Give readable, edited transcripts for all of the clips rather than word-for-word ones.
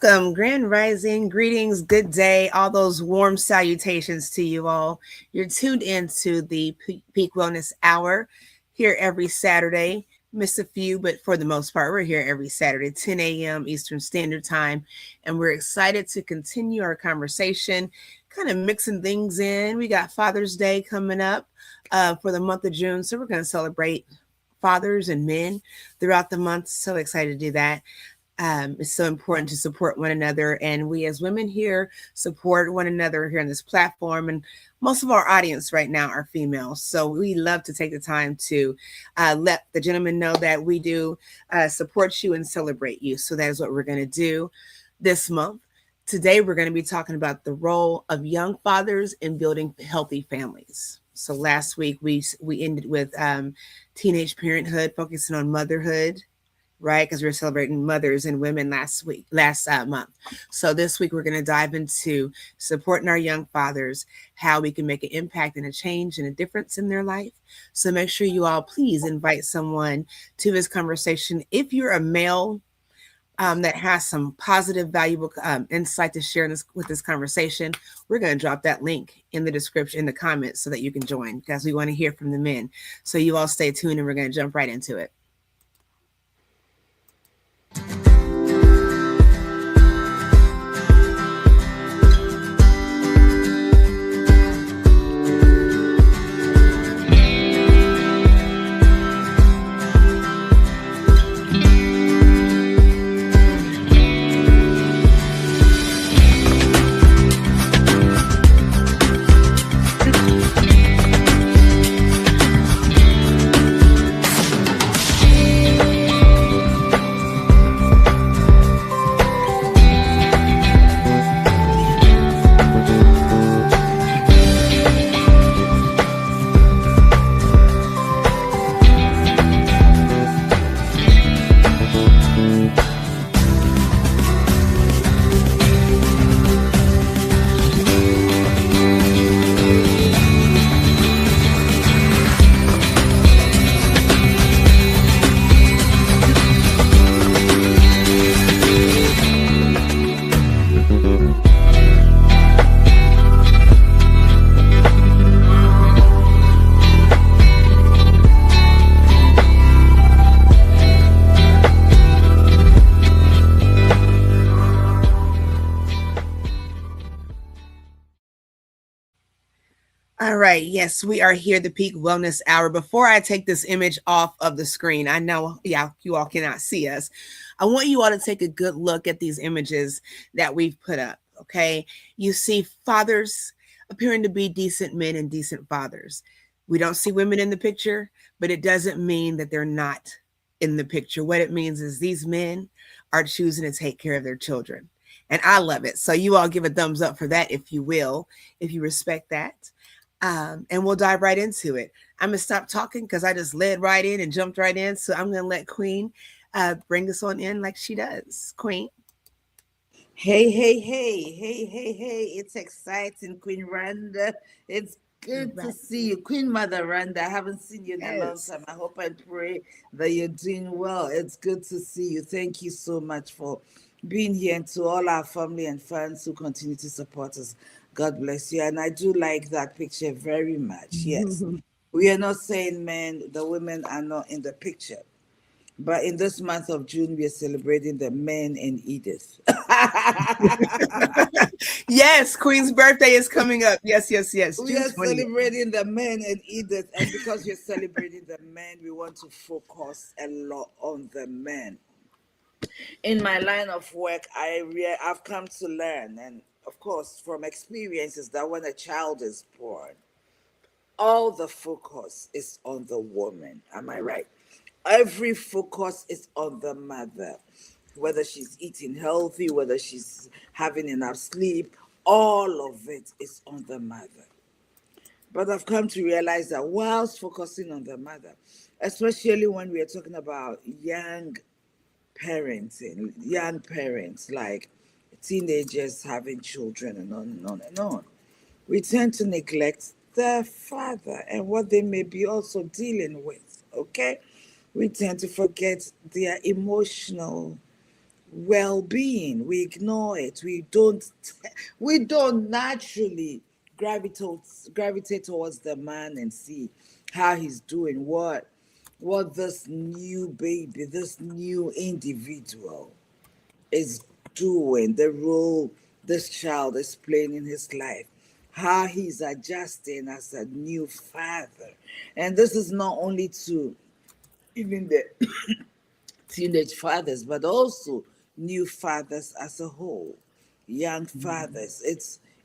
Welcome, Grand Rising, greetings, good day, all those warm salutations to you all. You're tuned into the Peak Wellness Hour here every Saturday. Miss a few, but for the most part, we're here every Saturday, 10 a.m. Eastern Standard Time. And we're excited to continue our conversation, kind of mixing things in. We got Father's Day coming up for the month of June. So we're going to celebrate fathers and men throughout the month. So excited to do that. It's so important to support one another. And we as women here support one another here on this platform. And most of our audience right now are females. So we love to take the time to let the gentlemen know that we do support you and celebrate you. So that is what we're going to do this month. Today, we're going to be talking about the role of young fathers in building healthy families. So last week, we ended with teenage parenthood, focusing on motherhood, right? Because we were celebrating mothers and women last month. So this week we're going to dive into supporting our young fathers, how we can make an impact and a change and a difference in their life. So make sure you all please invite someone to this conversation. If you're a male that has some positive, valuable insight to share with this conversation, we're going to drop that link in the description, in the comments, so that you can join, because we want to hear from the men. So you all stay tuned and we're going to jump right into it. All right. Yes, we are here, the Peak Wellness Hour. Before I take this image off of the screen, I know, you all cannot see us. I want you all to take a good look at these images that we've put up. Okay. You see fathers appearing to be decent men and decent fathers. We don't see women in the picture, but it doesn't mean that they're not in the picture. What it means is these men are choosing to take care of their children. And I love it. So you all give a thumbs up for that, if you will, if you respect that. And we'll dive right into it. I'm going to stop talking because I just led right in and jumped right in. So I'm going to let Queen bring us on in like she does. Queen. Hey, hey, hey, hey, hey, hey. It's exciting, Queen Randa. It's good to see you. Queen Mother Randa, I haven't seen you in a long time. I hope and pray that you're doing well. It's good to see you. Thank you so much for being here, and to all our family and friends who continue to support us. God bless you. And I do like that picture very much. Yes. We are not saying men, the women are not in the picture. But in this month of June, we are celebrating the men in Edith. Yes, Queen's birthday is coming up. Yes, yes, yes. We June are 20th. celebrating the men in Edith. And because we're celebrating the men, we want to focus a lot on the men. In my line of work, I've come to learn, and of course, from experiences, that when a child is born, all the focus is on the woman. Am I right? Every focus is on the mother, whether she's eating healthy, whether she's having enough sleep, all of it is on the mother. But I've come to realize that whilst focusing on the mother, especially when we are talking about young parents like teenagers having children and on and on and on, we tend to neglect the father and what they may be also dealing with. Okay, we tend to forget their emotional well-being. We ignore it. We don't naturally gravitate towards the man and see how he's doing, what this new baby, this new individual is doing, the role this child is playing in his life, how he's adjusting as a new father. And this is not only to even the teenage fathers, but also new fathers as a whole, young fathers.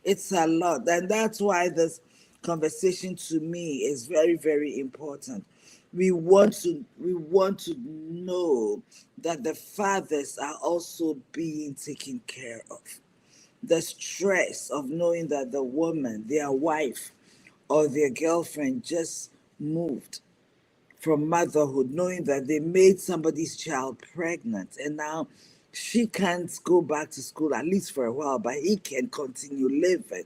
It's a lot, and that's why this conversation to me is very, very important. We want to know that the fathers are also being taken care of. The stress of knowing that the woman, their wife, or their girlfriend just moved from motherhood, knowing that they made somebody's child pregnant and now she can't go back to school at least for a while, but he can continue living.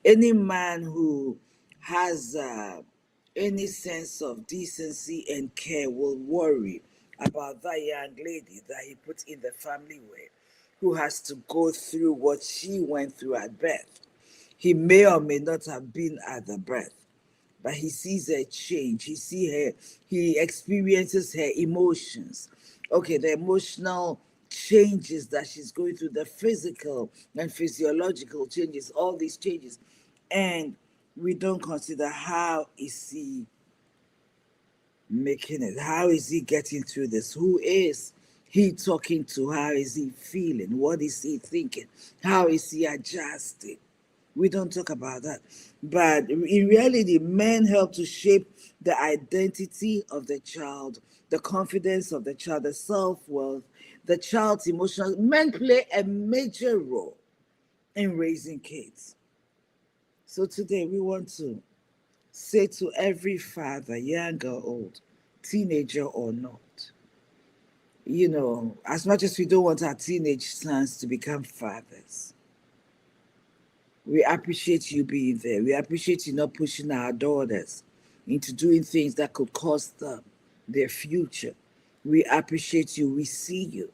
Any man who has any sense of decency and care will worry about that young lady that he put in the family with, who has to go through what she went through at birth. He may or may not have been at the birth, but he sees her change. He experiences her emotions. Okay, the emotional changes that she's going through, the physical and physiological changes, all these changes. And we don't consider how is he making it? How is he getting through this? Who is he talking to? How is he feeling? What is he thinking? How is he adjusting? We don't talk about that. But in reality, men help to shape the identity of the child, the confidence of the child, the self worth, the child's emotional. Men play a major role in raising kids. So today we want to say to every father, young or old, teenager or not, as much as we don't want our teenage sons to become fathers, we appreciate you being there. We appreciate you not pushing our daughters into doing things that could cost them their future. We appreciate you. We see you.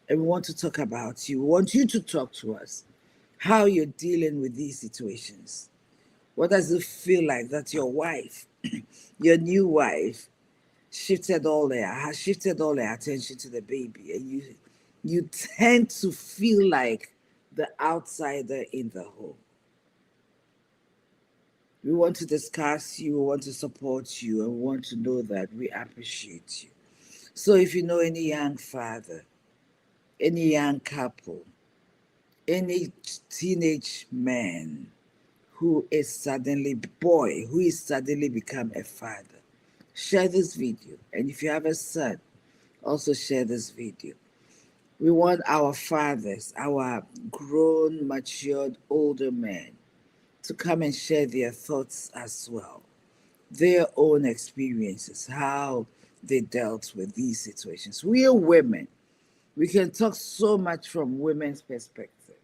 And we want to talk about you. We want you to talk to us how you're dealing with these situations. What does it feel like that your wife, your new wife, has shifted all their attention to the baby, and you tend to feel like the outsider in the home. We want to discuss you, we want to support you, and we want to know that we appreciate you. So if you know any young father, any young couple, any teenage man who is suddenly become a father, share this video. And if you have a son, also share this video. We want our fathers, our grown, matured, older men, to come and share their thoughts as well, their own experiences, how they dealt with these situations. We are women. We can talk so much from women's perspective,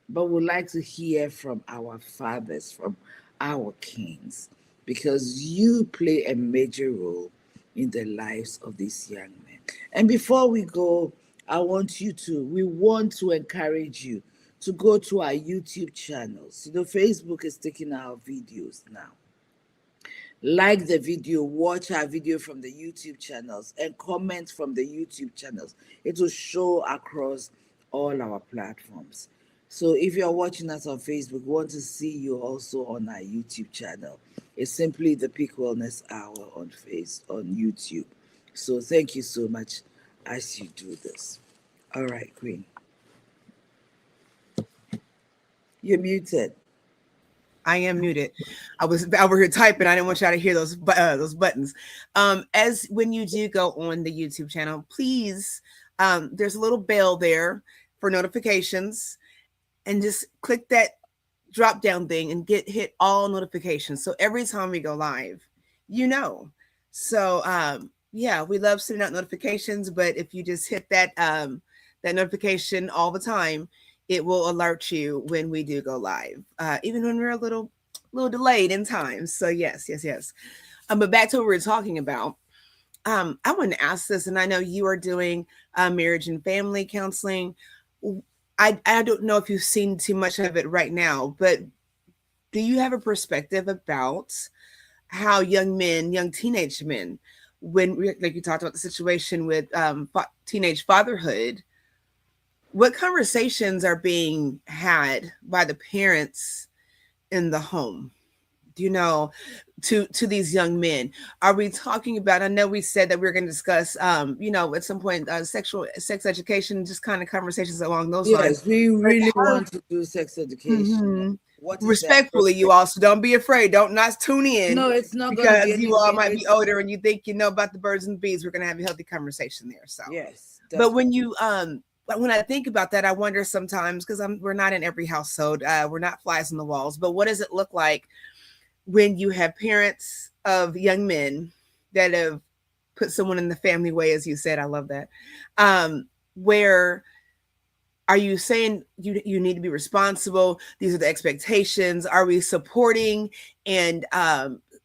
but we'd like to hear from our fathers, from our kings, because you play a major role in the lives of these young men. And before we go, we want to encourage you to go to our YouTube channels. Facebook is taking our videos now. Like the video, watch our video from the YouTube channels, and comment from the YouTube channels. It will show across all our platforms. So if you're watching us on Facebook, we want to see you also on our YouTube channel. It's simply the Peak Wellness Hour on YouTube. So thank you so much as you do this. All right, Queen. You're muted. I am muted. I was over here typing. I didn't want y'all to hear those buttons. As when you do go on the YouTube channel, please, there's a little bell there for notifications, and just click that drop down thing and hit all notifications. So every time we go live, you know. So yeah, we love sending out notifications, but if you just hit that notification all the time, it will alert you when we do go live, even when we're a little delayed in time. So yes, yes, yes. But back to what we were talking about. I want to ask this, and I know you are doing marriage and family counseling. I don't know if you've seen too much of it right now, but do you have a perspective about how young men, young teenage men, like you talked about the situation with teenage fatherhood, what conversations are being had by the parents in the home? Do you know, to these young men, are we talking about, I know we said that we are going to discuss at some point sexual sex education, just kind of conversations along those lines, Yes, we but really how, want to do sex education. hmm, What is the respectfully, you appropriate? also don't be afraid, don't not tune in, No, it's not going to because be you all anything. might be It's older and you think you know about the birds and bees. We're going to have a healthy conversation there. So yes, but definitely. when I think about that, I wonder sometimes, because we're not in every household, we're not flies on the walls, but what does it look like when you have parents of young men that have put someone in the family way, as you said? I love that. Where are you saying you need to be responsible? These are the expectations. Are we supporting and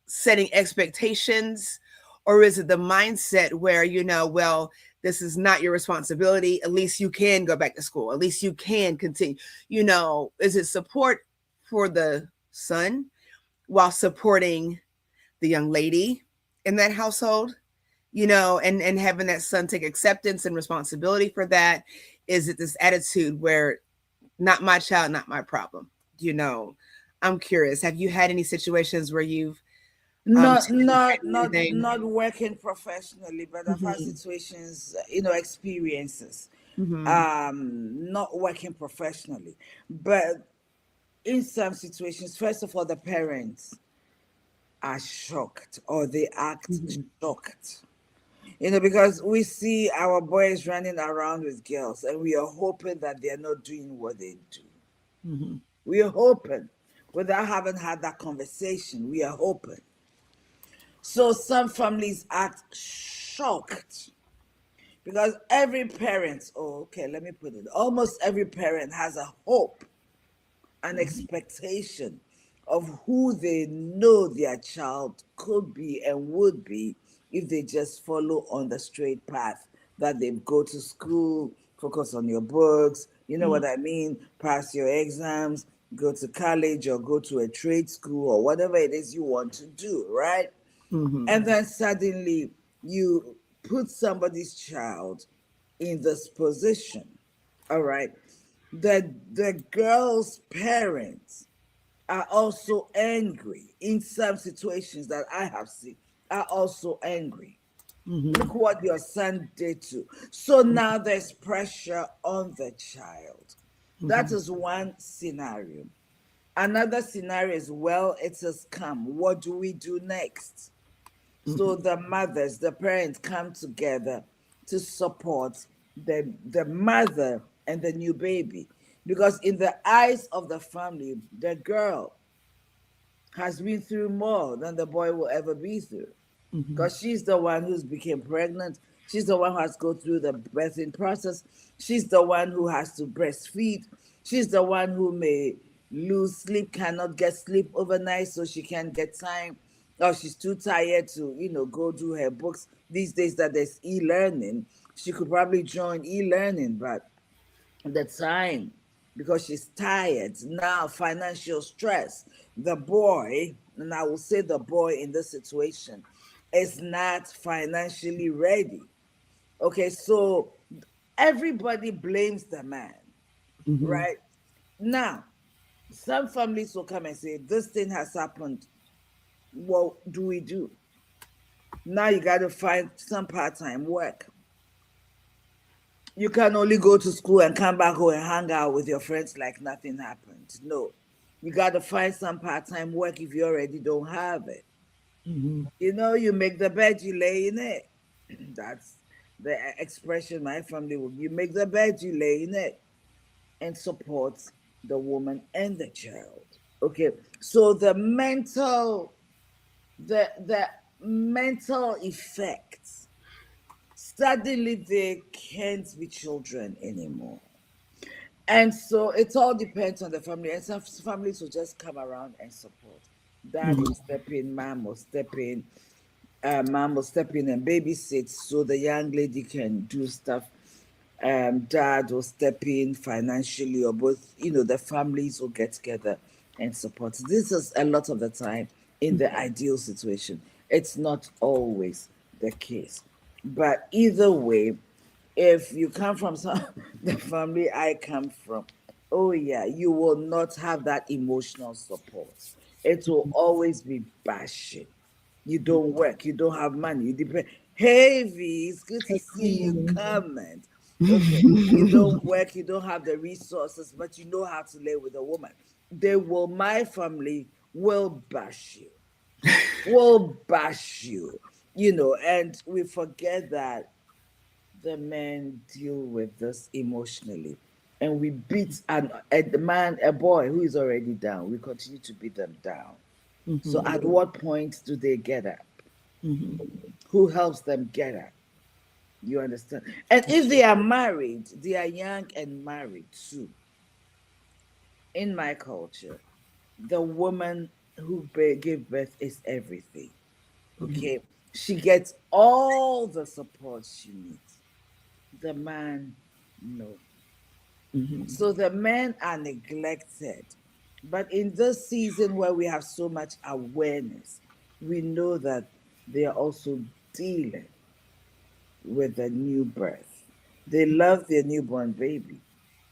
setting expectations, or is it the mindset where well, this is not your responsibility? At least you can go back to school. At least you can continue. Is it support for the son while supporting the young lady in that household? And having that son take acceptance and responsibility for that? Is it this attitude where not my child, not my problem? you know I'm curious, have you had any situations where you've Not seen that not kind of not thing? not working professionally, but I've had Hmm. situations, experiences. Hmm. Not working professionally, but in some situations, first of all, the parents are shocked or they act Hmm. shocked. Because we see our boys running around with girls and we are hoping that they're not doing what they do. Hmm. We are hoping, without having had that conversation, we are hoping. So some families act shocked because every parent, oh, okay, let me put it, almost every parent has a hope, an expectation of who they know their child could be and would be if they just follow on the straight path, that they go to school, focus on your books, you know what I mean, pass your exams, go to college or go to a trade school or whatever it is you want to do, right? Hmm. And then suddenly you put somebody's child in this position. All right. The girl's parents are also angry in some situations that I have seen, are also angry. Hmm. Look what your son did to. So now there's pressure on the child. That Hmm. is one scenario. Another scenario is, well, it has come. What do we do next? So the mothers, the parents come together to support the mother and the new baby. Because in the eyes of the family, the girl has been through more than the boy will ever be through. Hmm. Because she's the one who's became pregnant. She's the one who has to go through the birthing process. She's the one who has to breastfeed. She's the one who may lose sleep, cannot get sleep overnight, so she can't get time. Or she's too tired to, go do her books. These days that there's e-learning, she could probably join e-learning, but the time, because she's tired now, financial stress. The boy, and I will say the boy in this situation, is not financially ready. Okay, so everybody blames the man, Hmm. right? Now, some families will come and say, this thing has happened. What do we do? Now you got to find some part-time work. You can only go to school and come back home and hang out with your friends like nothing happened. No, you got to find some part-time work if you already don't have it. Hmm. You make the bed, you lay in it. That's the expression my family would. You make the bed, you lay in it, and support the woman and the child. Okay, so the mental effects, suddenly they can't be children anymore. And so it all depends on the family. And some families will just come around and support. Dad will step in, mom will step in. mom will step in and babysit so the young lady can do stuff. Dad will step in financially, or both, the families will get together and support. This is a lot of the time in the ideal situation. It's not always the case. But either way, if you come from the family I come from, oh yeah, you will not have that emotional support. It will always be bashing. You don't work, you don't have money, you depend. Hey V, it's good to Hey, see you. Queen. Comment. Okay, you don't work, you don't have the resources, but you know how to live with a woman. My family will bash you, and we forget that the men deal with this emotionally. And we beat a boy who is already down, we continue to beat them down. So at what point do they get up? Who helps them get up? You understand? And if they are married, they are young and married too. In my culture, the woman who gave birth is everything. Okay? She gets all the support she needs. The man, no. So the men are neglected. But in this season where we have so much awareness, we know that they are also dealing with a new birth. They love their newborn baby,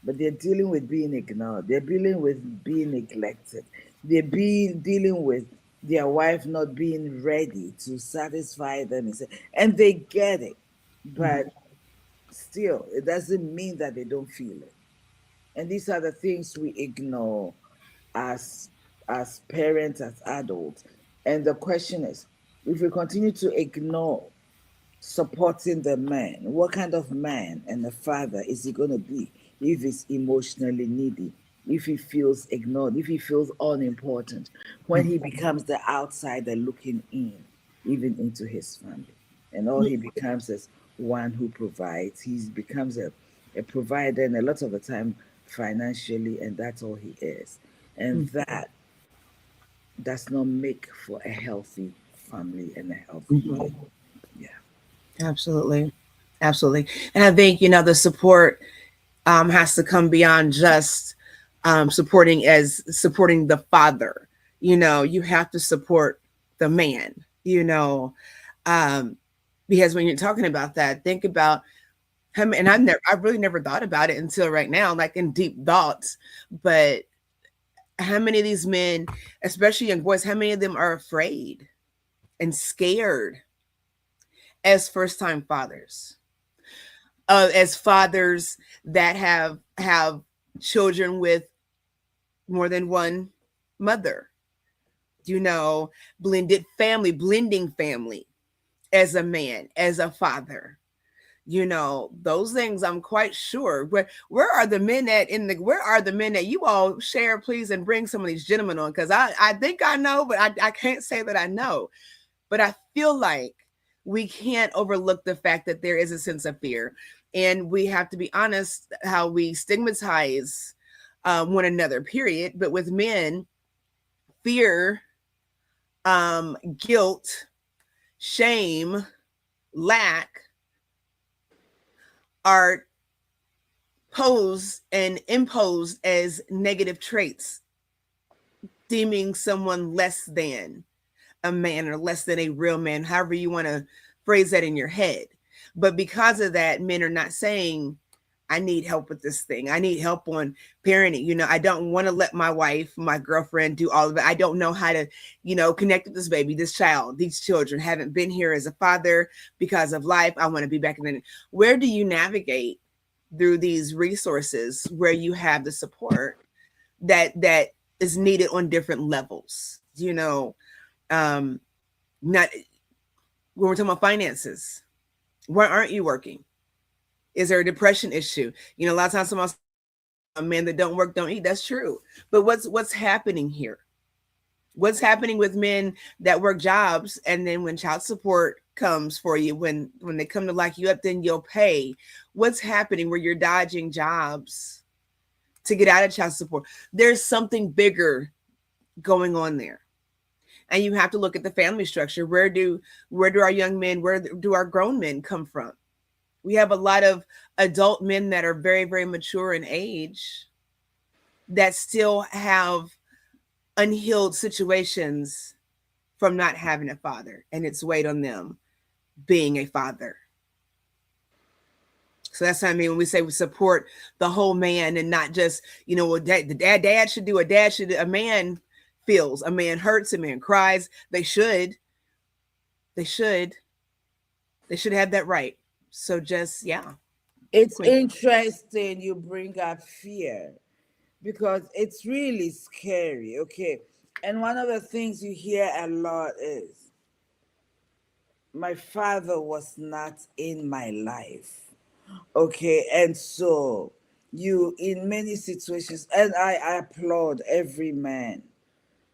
but they're dealing with being ignored. They're dealing with being neglected. Dealing with their wife not being ready to satisfy them, and they get it. But still, it doesn't mean that they don't feel it. And these are the things we ignore as as parents, as adults. And the question is, if we continue to ignore supporting the man, what kind of man and a father is he going to be if he's emotionally needy, if he feels ignored, if he feels unimportant, when he becomes the outsider looking in, even into his family? And all he becomes is one who provides. He becomes a provider, and a lot of the time financially, and that's all he is. And that does not make for a healthy family and a healthy home. Yeah. Absolutely. Absolutely. And I think, the support has to come beyond just supporting the father. You have to support the man, um, because when you're talking about that, think about him. And I really never thought about it until right now, like in deep thoughts. But how many of these men, especially young boys, how many of them are afraid and scared as first time fathers, as fathers that have children with more than one mother, you know blending family, as a man, as a father, those things. I'm quite sure. Where are the men where are the men that you all share, please, and bring some of these gentlemen on, because I think I know, but I can't say that I know. But I feel like we can't overlook the fact that there is a sense of fear, and we have to be honest how we stigmatize one another. Period. But with men, fear, guilt, shame, lack are posed and imposed as negative traits, deeming someone less than a man or less than a real man, however you want to phrase that in your head. But because of that, men are not saying, I need help with this thing. I need help on parenting. I don't want to let my wife, my girlfriend do all of it. I don't know how to, connect with this baby, this child, these children. Haven't been here as a father because of life. I want to be back in the. Where do you navigate through these resources where you have the support that is needed on different levels? Um, not when we're talking about finances. Why aren't you working? Is there a depression issue? A lot of times someone, a man that don't work don't eat. That's true. But what's happening here? What's happening with men that work jobs, and then when child support comes for you, when they come to lock you up, then you'll pay? What's happening where you're dodging jobs to get out of child support? There's something bigger going on there. And you have to look at the family structure. Where do our young men, where do our grown men come from? We have a lot of adult men that are very, very mature in age that still have unhealed situations from not having a father, and it's weighed on them being a father. So that's what I mean when we say we support the whole man and not just, what dad should do. A dad should. A man feels. A man hurts. A man cries. They should. They should. They should have that right. So just yeah, It's Queen. interesting you bring up fear because it's really scary, okay? And one of the things you hear a lot is, my father was not in my life, okay? And so, you, in many situations, and I applaud every man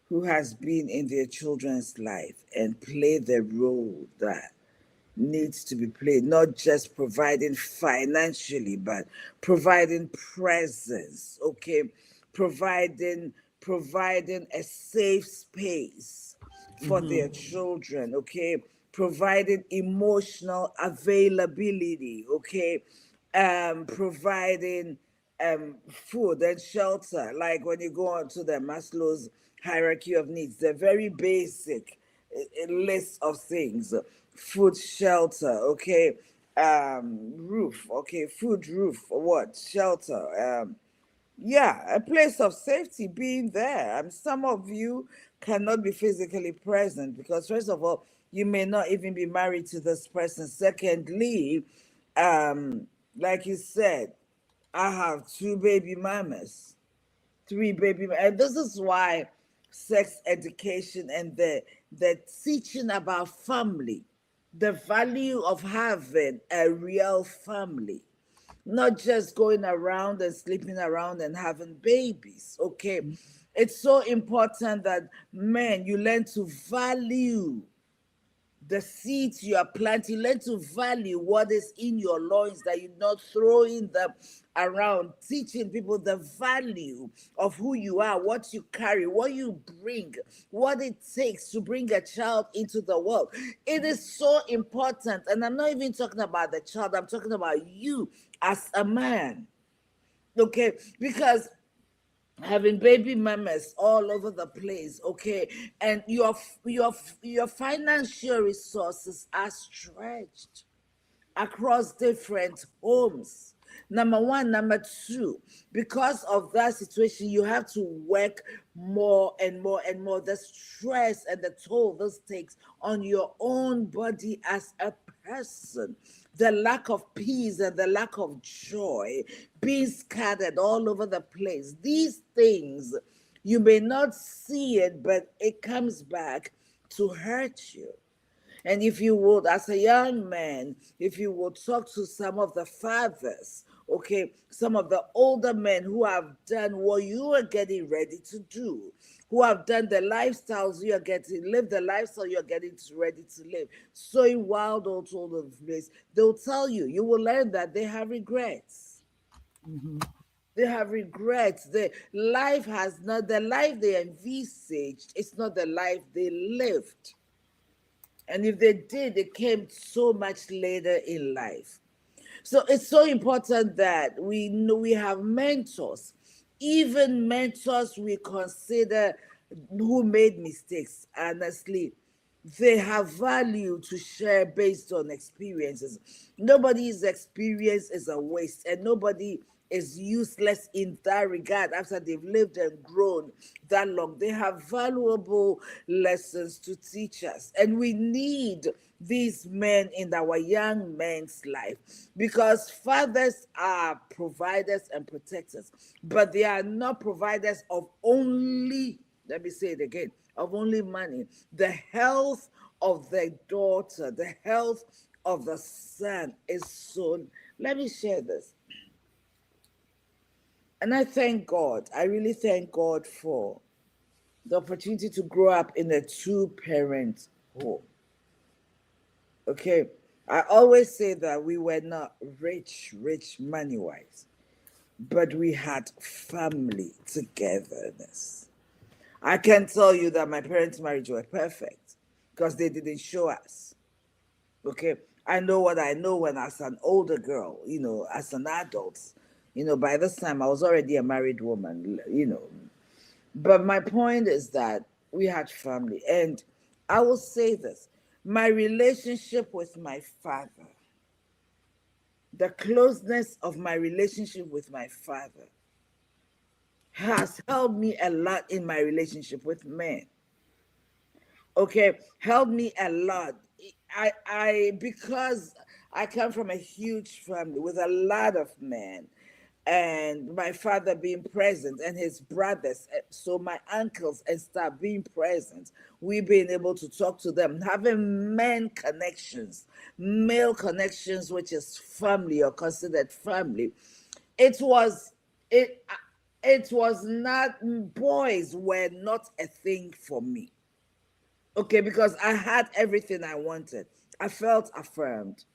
who has been in their children's life and played the role that needs to be played, not just providing financially, but providing presence, okay? Providing a safe space for Mm-hmm. their children, okay? Providing emotional availability, okay? Providing food and shelter. Like when you go on to the Maslow's hierarchy of needs, the very basic list of things: food, shelter, okay, roof, okay, food, roof, what, shelter, yeah, a place of safety being there. Some of you cannot be physically present because, first of all, you may not even be married to this person. Secondly, um, like you said, I have two baby mamas, three baby, and this is why sex education and the teaching about family, the value of having a real family, not just going around and sleeping around and having babies, okay? It's so important that men, you learn to value the seeds you are planting. Learn to value what is in your loins, that you're not throwing them around. Teaching people the value of who you are, what you carry, what you bring, what it takes to bring a child into the world. It is so important. And I'm not even talking about the child, I'm talking about you as a man. Okay? Because having baby mamas all over the place, okay, and your financial resources are stretched across different homes. Number one. Number two, because of that situation, you have to work more and more and more. The stress and the toll this takes on your own body as a person, the lack of peace and the lack of joy, being scattered all over the place. These things, you may not see it, but it comes back to hurt you. And if you would, as a young man, if you would talk to some of the fathers, okay, some of the older men who have done what you are getting ready to do, who have done the lifestyles you are getting, live the lifestyle you're getting ready to live, sowing wild oats all over the place, they'll tell you, you will learn that they have regrets. Mm-hmm. They have regrets. The life they envisaged, it's not the life they lived. And if they did, it came so much later in life. So it's so important that we know we have mentors, even mentors we consider who made mistakes. Honestly, they have value to share based on experiences. Nobody's experience is a waste, and nobody is useless in that regard after they've lived and grown that long. They have valuable lessons to teach us, and we need these men in our young men's life, because fathers are providers and protectors, but they are not providers of only, let me say it again, of only money. The health of the daughter, the health of the son is so. Let me share this. And I thank God. I really thank God for the opportunity to grow up in a two-parent home. Okay. I always say that we were not rich money wise, but we had family togetherness. I can tell you that my parents' marriage were perfect because they didn't show us. Okay. I know what I know when as an older girl, as an adult, by this time I was already a married woman. But my point is that we had family. And I will say this, my relationship with my father, the closeness of my relationship with my father has helped me a lot in my relationship with men. Okay, helped me a lot. Because I come from a huge family with a lot of men, and my father being present and his brothers, so my uncles and stuff being present, we being able to talk to them, having men connections, male connections, which is family or considered family. It was it it was not, boys were not a thing for me. Okay, because I had everything I wanted. I felt affirmed.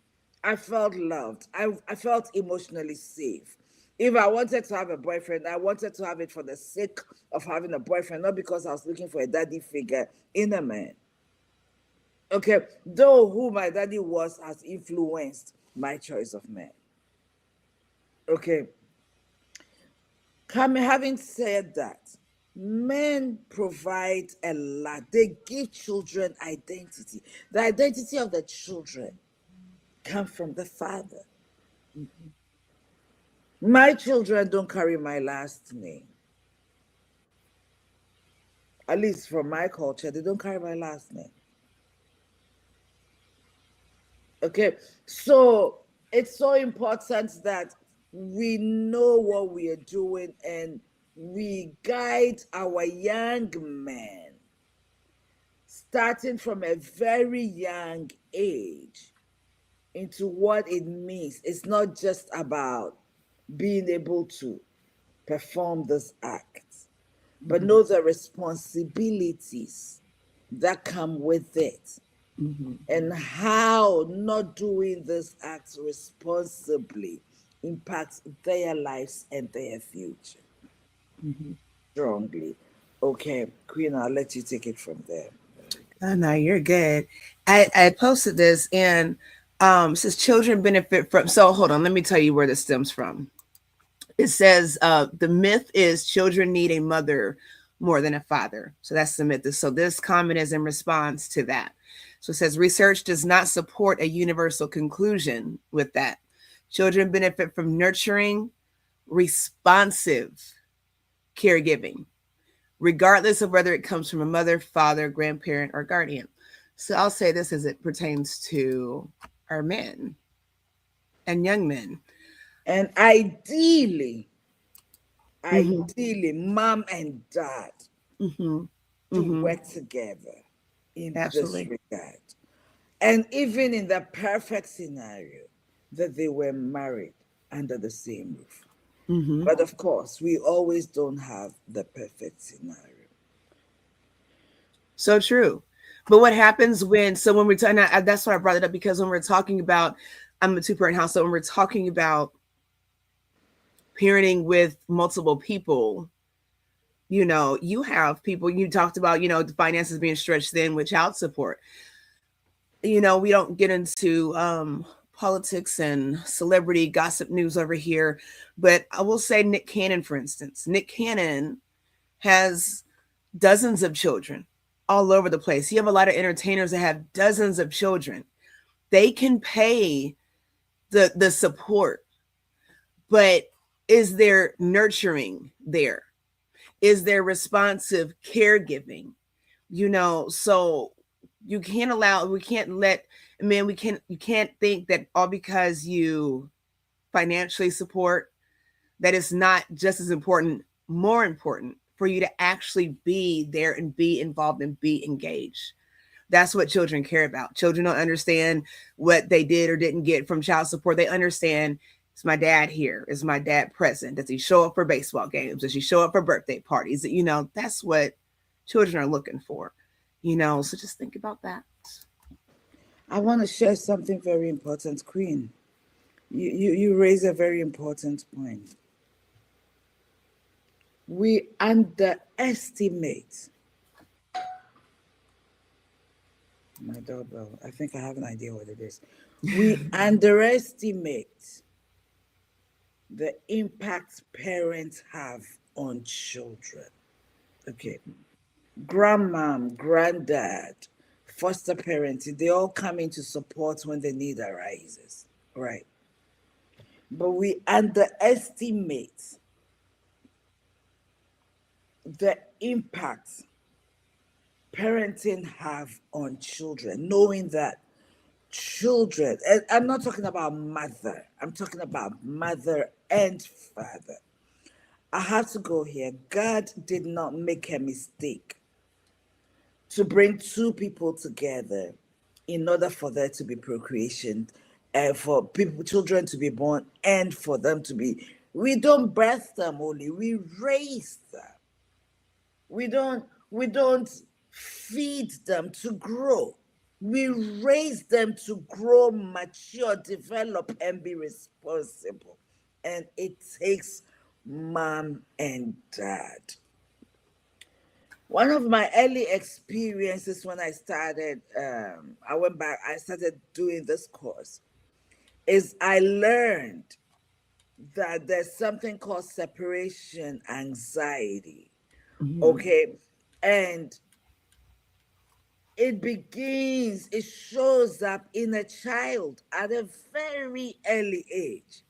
I felt loved. I felt emotionally safe. If I wanted to have a boyfriend, I wanted to have it for the sake of having a boyfriend, not because I was looking for a daddy figure in a man. Okay, though who my daddy was has influenced my choice of man. Okay, having said that, men provide a lot. They give children identity. The identity of the children come from the father. My children don't carry my last name. At least from my culture, they don't carry my last name. Okay, so it's so important that we know what we are doing and we guide our young men starting from a very young age into what it means. It's not just about being able to perform this act, but Mm-hmm. know the responsibilities that come with it Mm-hmm. and how not doing this act responsibly impacts their lives and their future Mm-hmm. strongly. Okay, Queen, I'll let you take it from there. Oh, no, you're good. I posted this and says children benefit from. So hold on, let me tell you where this stems from. It says the myth is children need a mother more than a father. So that's the myth. So this comment is in response to that. So it says research does not support a universal conclusion with that. Children benefit from nurturing, responsive caregiving, regardless of whether it comes from a mother, father, grandparent, or guardian. So I'll say this as it pertains to our men and young men. And Mm-hmm. ideally, mom and dad Mm-hmm. to Mm-hmm. work together in this Absolutely. regard. And even in the perfect scenario, that they were married under the same roof. Mm-hmm. But of course, we always don't have the perfect scenario. So true. But what happens when, so when we're talking, that's why I brought it up because when we're talking about, I'm a two-parent house, so when we're talking about parenting with multiple people, you have people, you talked about, the finances being stretched thin with child support. We don't get into politics and celebrity gossip news over here, but I will say Nick Cannon, for instance. Nick Cannon has dozens of children all over the place. You have a lot of entertainers that have dozens of children. They can pay the support, but is there nurturing there? Is there responsive caregiving? So we can't let, man, you can't think that all because you financially support that it's not just as important, more important for you to actually be there and be involved and be engaged. That's what children care about. Children don't understand what they did or didn't get from child support. They understand, is my dad here? Is my dad present? Does he show up for baseball games? Does he show up for birthday parties? That's what children are looking for. So just think about that. I want to share something very important, Queen. You raise a very important point. We underestimate my doorbell. I think I have an idea what it is. We underestimate the impact parents have on children. Okay. Grandmom, granddad, foster parenting, they all come into support when the need arises. Right. But we underestimate the impact parenting have on children, knowing that children, and I'm not talking about mother, I'm talking about mother and father. I have to go here. God did not make a mistake to bring two people together in order for there to be procreation, and for people, children to be born, and for them to be. We don't birth them only; we raise them. We don't feed them to grow. We raise them to grow, mature, develop, and be responsible. And it takes mom and dad. One of my early experiences when I went back, I started doing this course, is I learned that there's something called separation anxiety. Mhm. Okay. And it shows up in a child at a very early age.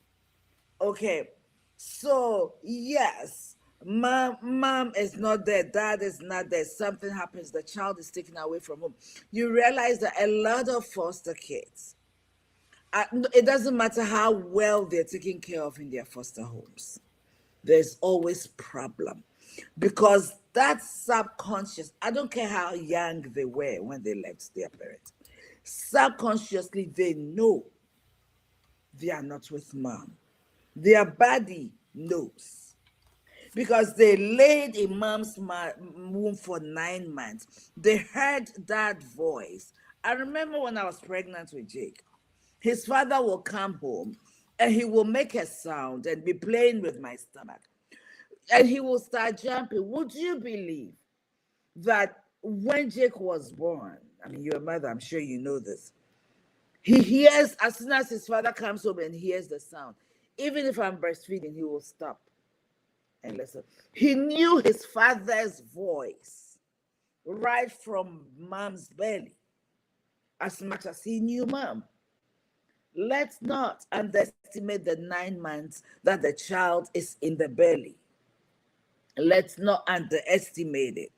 Okay. So, yes, mom is not there, dad is not there, something happens, the child is taken away from home. You realize that a lot of foster kids, it doesn't matter how well they're taken care of in their foster homes, there's always problem, because that subconscious, I don't care how young they were when they left their parents, subconsciously they know they are not with mom. Their body knows, because they laid in mom's womb for 9 months. They heard that voice. I remember when I was pregnant with Jake, his father will come home and he will make a sound and be playing with my stomach, and he will start jumping. Would you believe that when Jake was born, I mean, you're a mother, I'm sure you know this, he hears, as soon as his father comes home and hears the sound, even if I'm breastfeeding, he will stop and listen. He knew his father's voice right from mom's belly as much as he knew mom. Let's not underestimate the 9 months that the child is in the belly. Let's not underestimate it.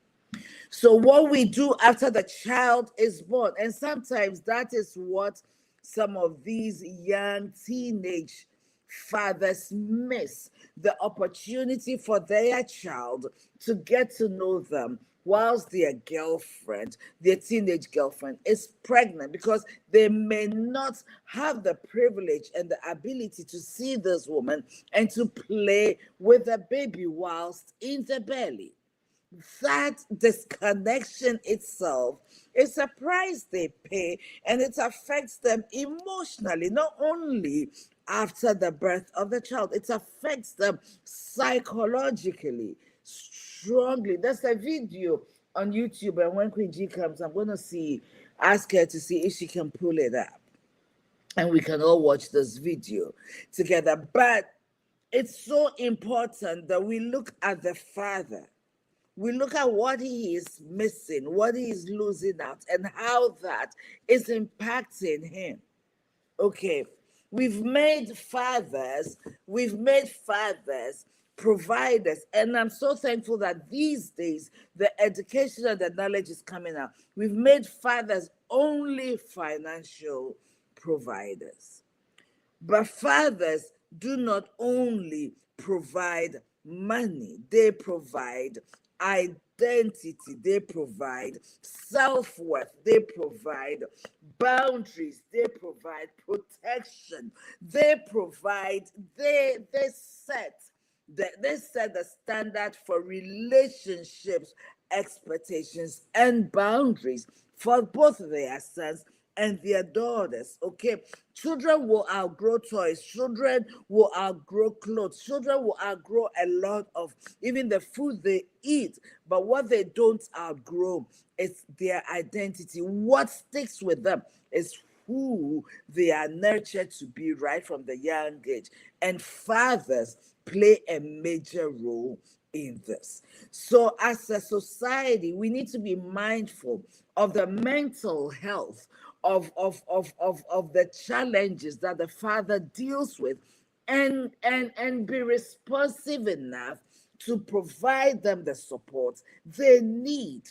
So, what we do after the child is born, and sometimes that is what some of these young teenage fathers miss, the opportunity for their child to get to know them whilst their girlfriend, their teenage girlfriend, is pregnant, because they may not have the privilege and the ability to see this woman and to play with the baby whilst in the belly. That disconnection itself is a price they pay, and it affects them emotionally, not only after the birth of the child, it affects them psychologically strongly. There's a video on YouTube, and when Queen G comes, I'm going to ask her to see if she can pull it up, and we can all watch this video together. But it's so important that we look at the father, we look at what he is missing, what he is losing out, and how that is impacting him. Okay, we've made fathers providers, and I'm so thankful that these days the education and the knowledge is coming out. We've made fathers only financial providers. But fathers do not only provide money, they provide identity, they provide self worth, they provide boundaries, they provide protection, they provide, they set they set the standard for relationships, expectations, and boundaries for both their sons and their daughters. Okay, children will outgrow toys, children will outgrow clothes, children will outgrow a lot of even the food they eat. But what they don't outgrow is their identity. What sticks with them is who they are nurtured to be right from the young age. And fathers play a major role in this. So, as a society, we need to be mindful of the mental health of the challenges that the father deals with, and be responsive enough to provide them the support they need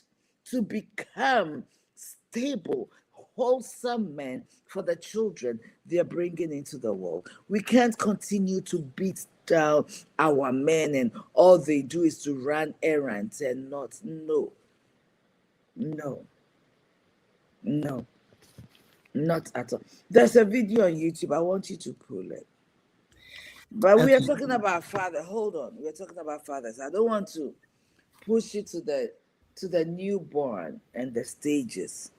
to become stable, wholesome men for the children they're bringing into the world. We can't continue to beat down our men and all they do is to run errands and not. No, no, no, not at all. There's a video on YouTube. I want you to pull it. But we are Okay. talking about father. Hold on. We're talking about fathers. I don't want to push you to the newborn and the stages.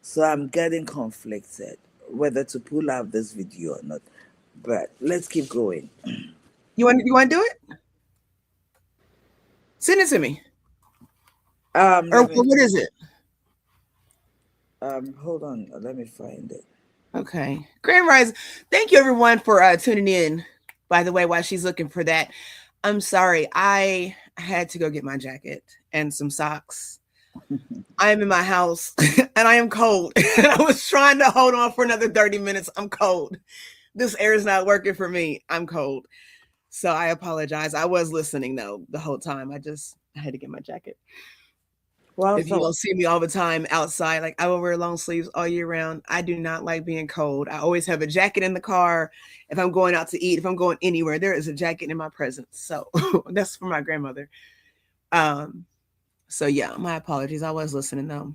So I'm getting conflicted whether to pull out this video or not. But let's keep going. You want to do it? Send it to me. Or Let me what is it? hold on, let me find it. Okay. Grand Rise. Thank you everyone for tuning in. By the way, while she's looking for that, I'm sorry. I had to go get my jacket and some socks. I am in my house and I am cold. I was trying to hold on for another 30 minutes. I'm cold. This air is not working for me. I'm cold. So I apologize. I was listening though the whole time. I had to get my jacket. Well, If you so don't see me all the time outside, like I will wear long sleeves all year round. I do not like being cold. I always have a jacket in the car. If I'm going out to eat, if I'm going anywhere, there is a jacket in my presence. So that's for my grandmother. Um, so yeah, my apologies. I was listening though.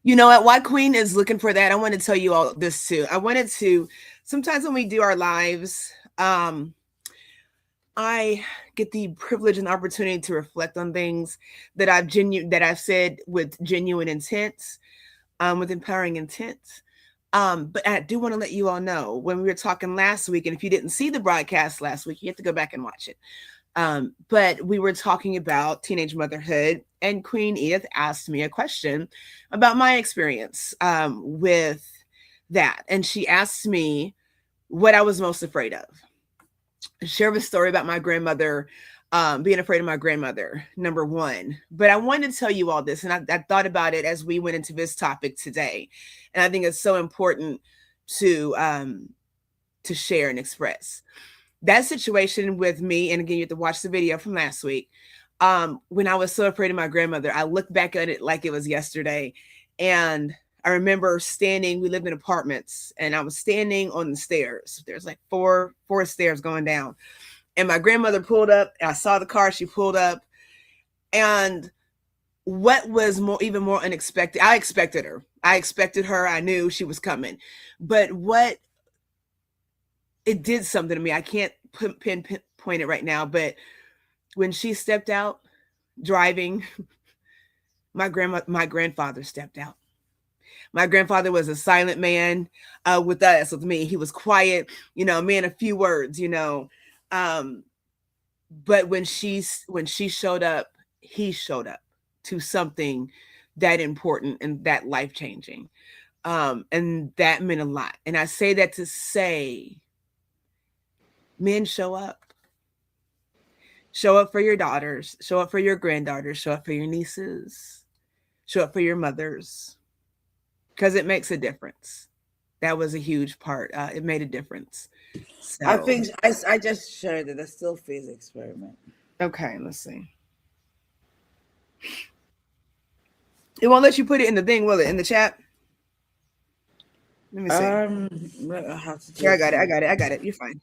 You know what? Why Queen is looking for that, I want to tell you all this too. I wanted to sometimes when we do our lives, I get the privilege and opportunity to reflect on things that I've said with genuine intent, with empowering intent. But I do want to let you all know when we were talking last week, and if you didn't see the broadcast last week, you have to go back and watch it. But we were talking about teenage motherhood, and Queen Edith asked me a question about my experience with that. And she asked me what I was most afraid of. Share a story about my grandmother, being afraid of my grandmother, number one. But I wanted to tell you all this, and I thought about it as we went into this topic today. And I think it's so important to to share and express that situation with me. And again, you have to watch the video from last week. When I was so afraid of my grandmother, I look back at it like it was yesterday. And I remember standing, we lived in apartments, and I was standing on the stairs. There's like four stairs going down. And my grandmother pulled up, and I saw the car, she pulled up. And what was even more unexpected, I expected her. I knew she was coming. But what it did something to me. I can't pinpoint it right now, but when she stepped out driving, my grandfather stepped out. My grandfather was a silent man with me. He was quiet, a man of few words, Um, but when she showed up, he showed up to something that important and that life changing. And that meant a lot. And I say that to say, men show up. Show up for your daughters, show up for your granddaughters, show up for your nieces, show up for your mothers, because it makes a difference. That was a huge part. It made a difference. I So, think I just shared it. A still phase experiment. okay, let's see. It won't let you put it in the thing, will it? In the chat? Let me see. Um, I have to Yeah, I just got it. I got it. I got it. You're fine.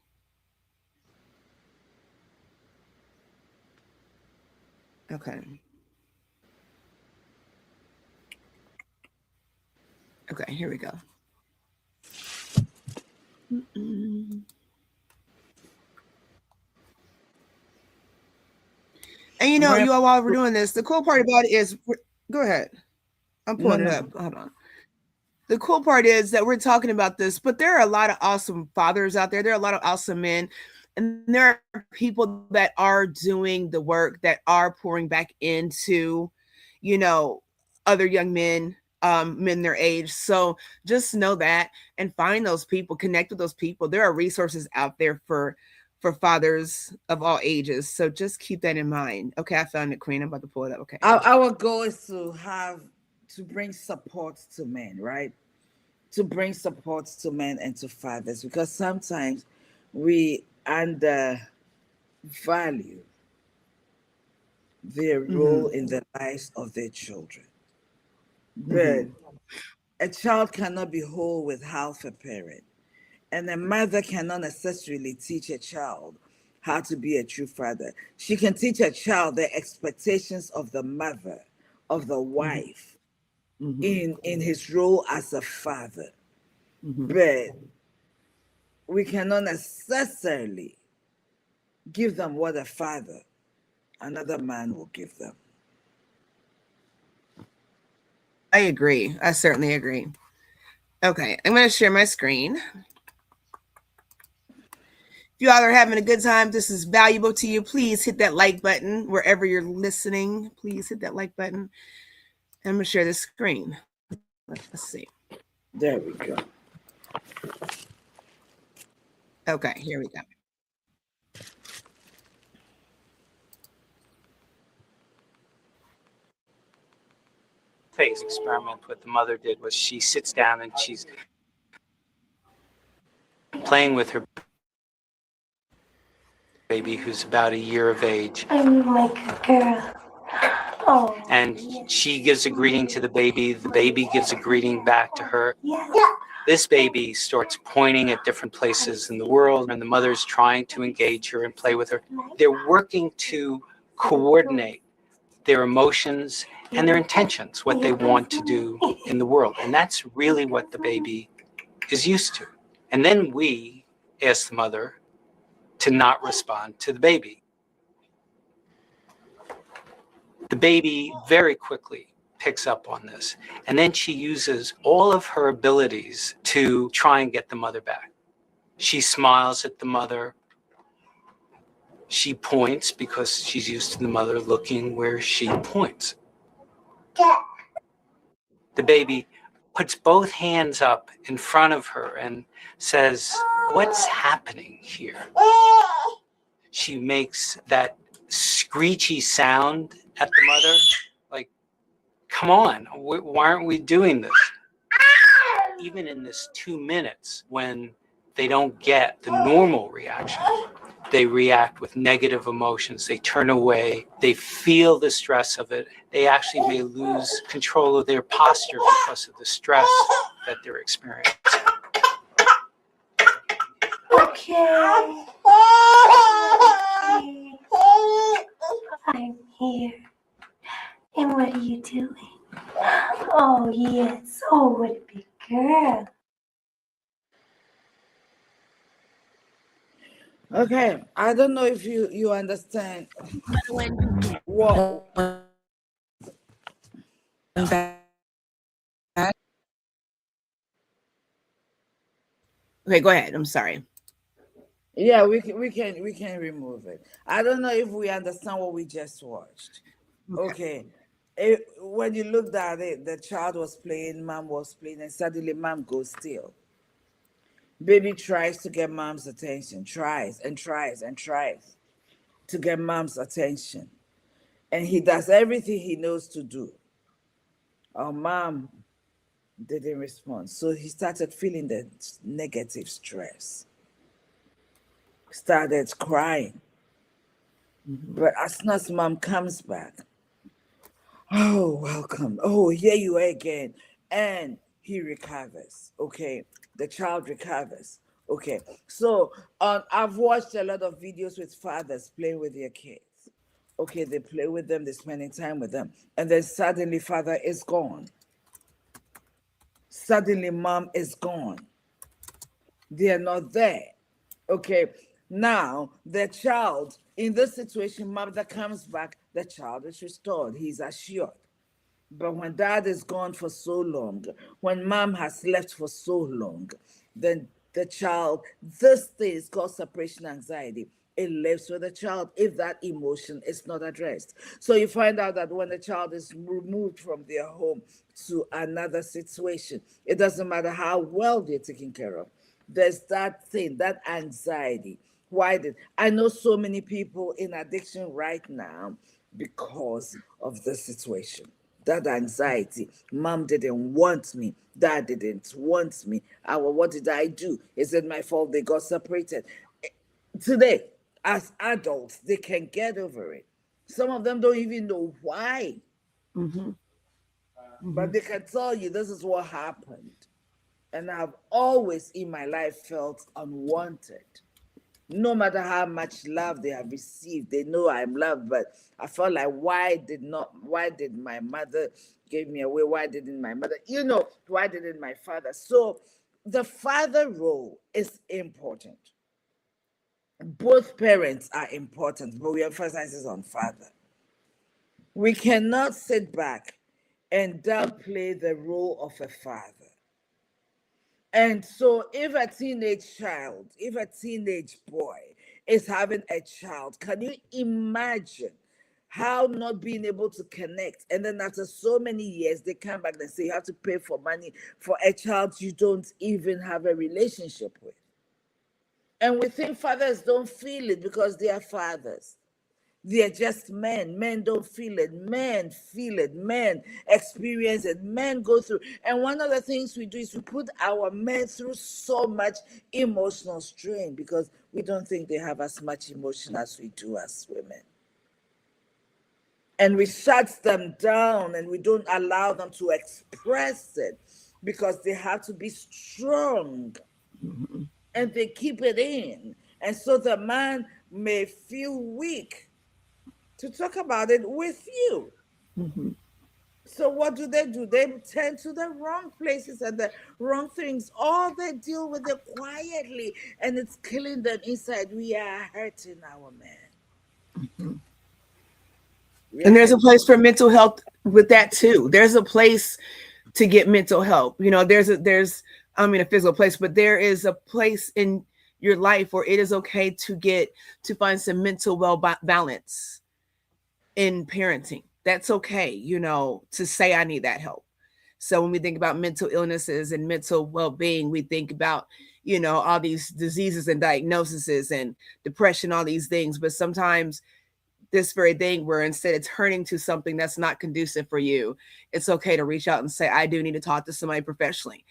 Okay. Okay, here we go. Mm-mm. And Grand- you all, while we're doing this, the cool part about it is, go ahead. I'm pulling it no, up. Hold on. The cool part is that we're talking about this, but there are a lot of awesome fathers out there. There are a lot of awesome men, and there are people that are doing the work, that are pouring back into, you know, other young men, men their age. So just know that and find those people, connect with those people. There are resources out there for fathers of all ages. So just keep that in mind. Okay, I found it, Queen. I'm about to pull it up. Okay. Our goal is to bring support to men, right? To bring support to men and to fathers, because sometimes we undervalue their role Mm-hmm. in the lives of their children. But Mm-hmm. a child cannot be whole with half a parent, and a mother cannot necessarily teach a child how to be a true father. She can teach a child the expectations of the mother, of the Mm-hmm. wife, Mm-hmm. in his role as a father. Mm-hmm. But we cannot necessarily give them what a father, another man, will give them. I agree. I certainly agree. Okay, I'm going to share my screen. If you all are having a good time, this is valuable to you, please hit that like button wherever you're listening. Please hit that like button. I'm going to share the screen. Let's see. There we go. Okay, here we go. Phase experiment what the mother did was she sits down and she's playing with her baby who's about a year of age. I'm like a girl. Oh. And she gives a greeting to the baby gives a greeting back to her. Yeah. This baby starts pointing at different places in the world, and the mother's trying to engage her and play with her. They're working to coordinate their emotions and their intentions, what they want to do in the world. And that's really what the baby is used to. And then we ask the mother to not respond to the baby. The baby very quickly picks up on this. And then she uses all of her abilities to try and get the mother back. She smiles at the mother. She points because she's used to the mother looking where she points. The baby puts both hands up in front of her and says, "What's happening here?" She makes that screechy sound at the mother, like, "Come on, why aren't we doing this?" Even in this 2 minutes, when they don't get the normal reaction, they react with negative emotions. They turn away. They feel the stress of it. They actually may lose control of their posture because of the stress that they're experiencing. Okay. I'm here. And what are you doing? Oh, yes. Oh, what a big girl. Okay, I don't know if you understand what. Okay, go ahead. I'm sorry. Yeah, we can remove it. I don't know if we understand what we just watched. Okay. Okay. When you looked at it, the child was playing, mom was playing, and suddenly mom goes still. Baby tries to get mom's attention, tries and tries and tries to get mom's attention. And he does everything he knows to do. Our mom didn't respond. So he started feeling the negative stress, started crying. Mm-hmm. But as soon as mom comes back, "Oh, welcome. Oh, here you are again." And he recovers. Okay. The child recovers. Okay. So I've watched a lot of videos with fathers playing with their kids. Okay, they play with them, they're spending time with them. And then suddenly father is gone. Suddenly mom is gone. They're not there. Okay. Now the child in this situation, mother comes back, the child is restored. He's assured. But when dad is gone for so long, when mom has left for so long, then the child, this thing is called separation anxiety. It lives with the child if that emotion is not addressed. So you find out that when the child is removed from their home to another situation, it doesn't matter how well they're taken care of. There's that thing, that anxiety. Why did I know so many people in addiction right now because of the situation? That anxiety. Mom didn't want me. Dad didn't want me. What did I do? Is it my fault they got separated? Today, as adults, they can get over it. Some of them don't even know why, Mm-hmm. Mm-hmm. but they can tell you this is what happened. And I've always in my life felt unwanted. No matter how much love they have received, they know I'm loved, but I felt like why did my mother give me away? Why didn't my mother, why didn't my father? So the father role is important. Both parents are important, but we emphasize on father. We cannot sit back and downplay the role of a father. And so, if a teenage boy is having a child, can you imagine how not being able to connect? And then after so many years, they come back and say you have to pay for money for a child you don't even have a relationship with. And we think fathers don't feel it because they are fathers. They're just men. Men don't feel it. Men feel it. Men experience it. Men go through. And one of the things we do is we put our men through so much emotional strain because we don't think they have as much emotion as we do as women. And we shut them down and we don't allow them to express it because they have to be strong Mm-hmm. and they keep it in. And so the man may feel weak to talk about it with you. Mm-hmm. So what do? They tend to the wrong places and the wrong things. Or they deal with it quietly and it's killing them inside. We are hurting our men. We are And there's a hurting. place for mental health with that too. There's a place to get mental help. There's I mean a physical place, but there is a place in your life where it is okay to find some mental balance in parenting. That's okay, to say I need that help. So when we think about mental illnesses and mental well-being, we think about, all these diseases and diagnoses and depression, all these things. But sometimes this very thing where instead of turning to something that's not conducive for you, it's okay to reach out and say, I do need to talk to somebody professionally.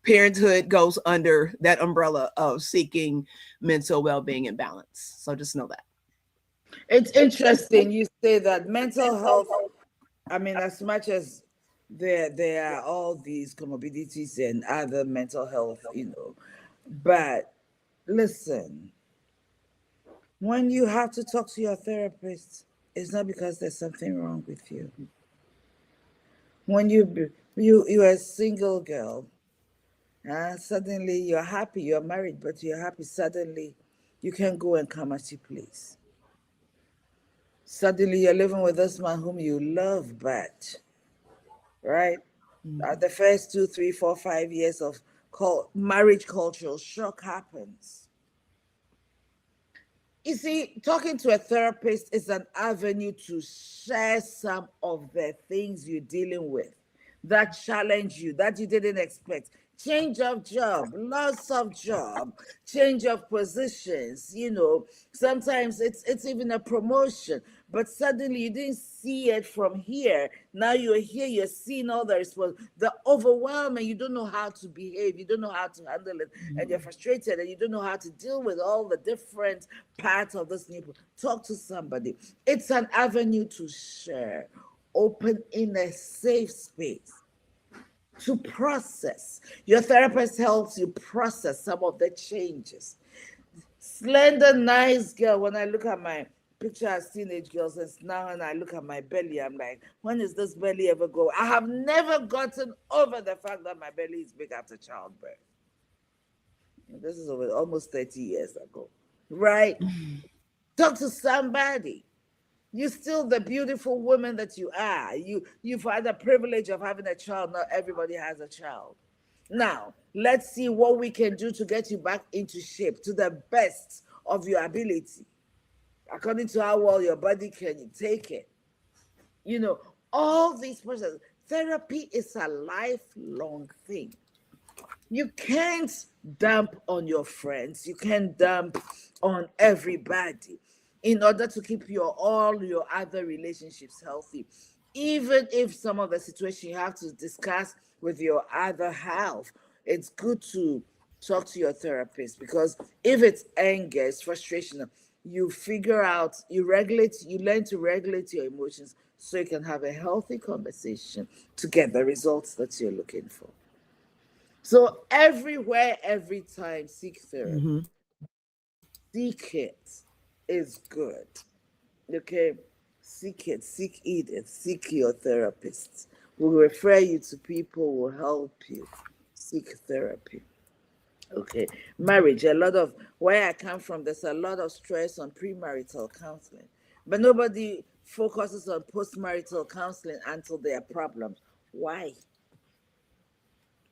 Parenthood goes under that umbrella of seeking mental well-being and balance. So just know that. It's interesting you say that mental health. I mean, as much as there are all these comorbidities and other mental health, but listen, when you have to talk to your therapist, it's not because there's something wrong with you. When you're a single girl, suddenly you're happy, you're married, but you're happy. Suddenly, you can go and come as you please. Suddenly, you're living with this man whom you love, but right, the first 2, 3, 4, 5 years of marriage cultural shock happens. You see, talking to a therapist is an avenue to share some of the things you're dealing with that challenge you, that you didn't expect. Change of job, loss of job, change of positions, sometimes it's even a promotion, but suddenly you didn't see it from here. Now you're here, you're seeing all the the overwhelm, and you don't know how to behave, you don't know how to handle it, and you're frustrated, and you don't know how to deal with all the different parts of this new. Talk to somebody. It's an avenue to share, open in a safe space to process. Your therapist helps you process some of the changes. Slender, nice girl. When I look at my picture as teenage girls, and now when I look at my belly, I'm like, when is this belly ever go? I have never gotten over the fact that my belly is big after childbirth. This is over almost 30 years ago, right? Talk to somebody. You're still the beautiful woman that you are. You've had the privilege of having a child. Not everybody has a child. Now, let's see what we can do to get you back into shape to the best of your ability, according to how well your body can take it. You know, all these processes. Therapy is a lifelong thing. You can't dump on your friends. You can't dump on everybody in order to keep all your other relationships healthy. Even if some of the situation you have to discuss with your other half, it's good to talk to your therapist, because if it's anger, it's frustration, you figure out, you learn to regulate your emotions so you can have a healthy conversation to get the results that you're looking for. So everywhere, every time, seek therapy. Mm-hmm. Seek it is good. Okay? Seek it, seek it, seek your therapist. We'll refer you to people who will help you. Seek therapy. Okay. Marriage, a lot of where I come from, there's a lot of stress on premarital counseling. But nobody focuses on postmarital counseling until there are problems. Why?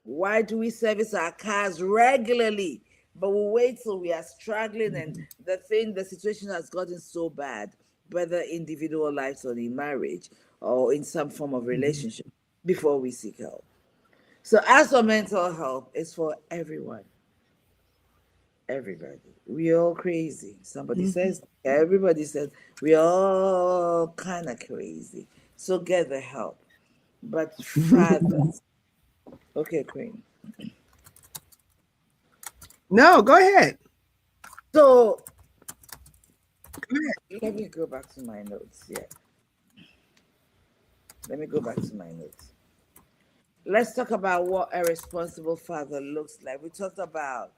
Why do we service our cars regularly, but we wait till we are struggling and Mm-hmm. the situation has gotten so bad, whether individual lives or in marriage or in some form of Mm-hmm. relationship, before we seek help? So, as for mental health, it's for everyone, everybody. We all crazy. Somebody Mm-hmm. says, everybody says, we all kind of crazy. So, get the help. But, fathers, okay, Queen. No, go ahead. So, Go ahead. let me go back to my notes. Yeah, let me go back to my notes. Let's talk about what a responsible father looks like. We talked about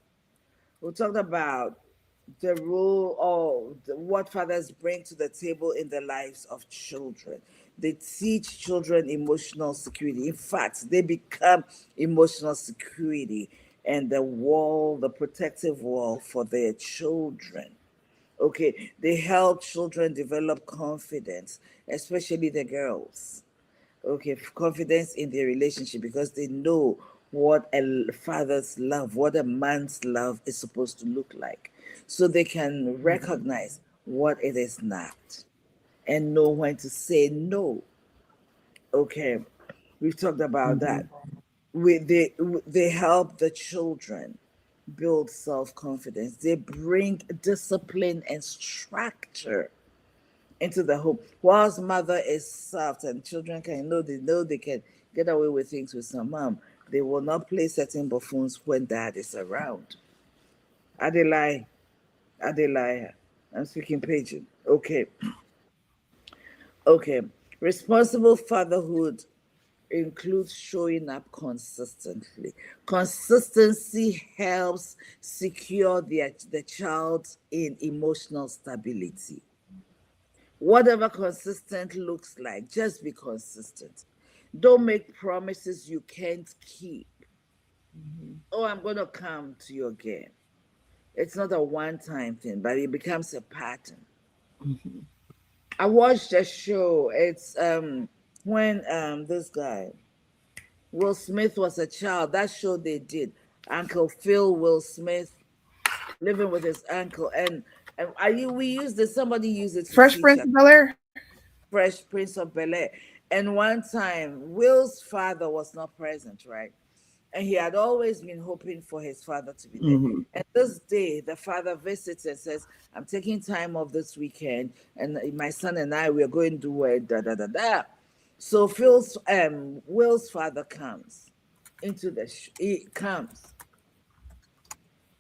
the role of what fathers bring to the table in the lives of children. They teach children emotional security. In fact, they become emotional security and the protective wall for their children. Okay, they help children develop confidence, especially the girls. Okay, confidence in their relationship, because they know what a father's love, what a man's love is supposed to look like. So they can Mm-hmm. recognize what it is not and know when to say no. Okay, we've talked about Mm-hmm. that. They help the children build self-confidence. They bring discipline and structure into the home. Whilst mother is soft and children know they can get away with things with some mom, they will not play certain buffoons when dad is around. Adelaide, Adelaide, I'm speaking pidgin. Okay, okay. Responsible fatherhood includes showing up consistently. Consistency helps secure the child in emotional stability. Whatever consistent looks like, just be consistent. Don't make promises you can't keep. Mm-hmm. Oh, I'm going to come to you again. It's not a one time thing, but it becomes a pattern. Mm-hmm. I watched a show. It's when this guy, Will Smith, was a child. That show they did. Uncle Phil Will Smith living with his uncle. And we used it, somebody used it to Fresh teach Prince us. of Bel Air. Fresh Prince of Bel Air. And one time, Will's father was not present, right? And he had always been hoping for his father to be there. Mm-hmm. And this day, the father visits and says, I'm taking time off this weekend, and my son and I, we're going to do it, da da da da. So Will's father comes he comes,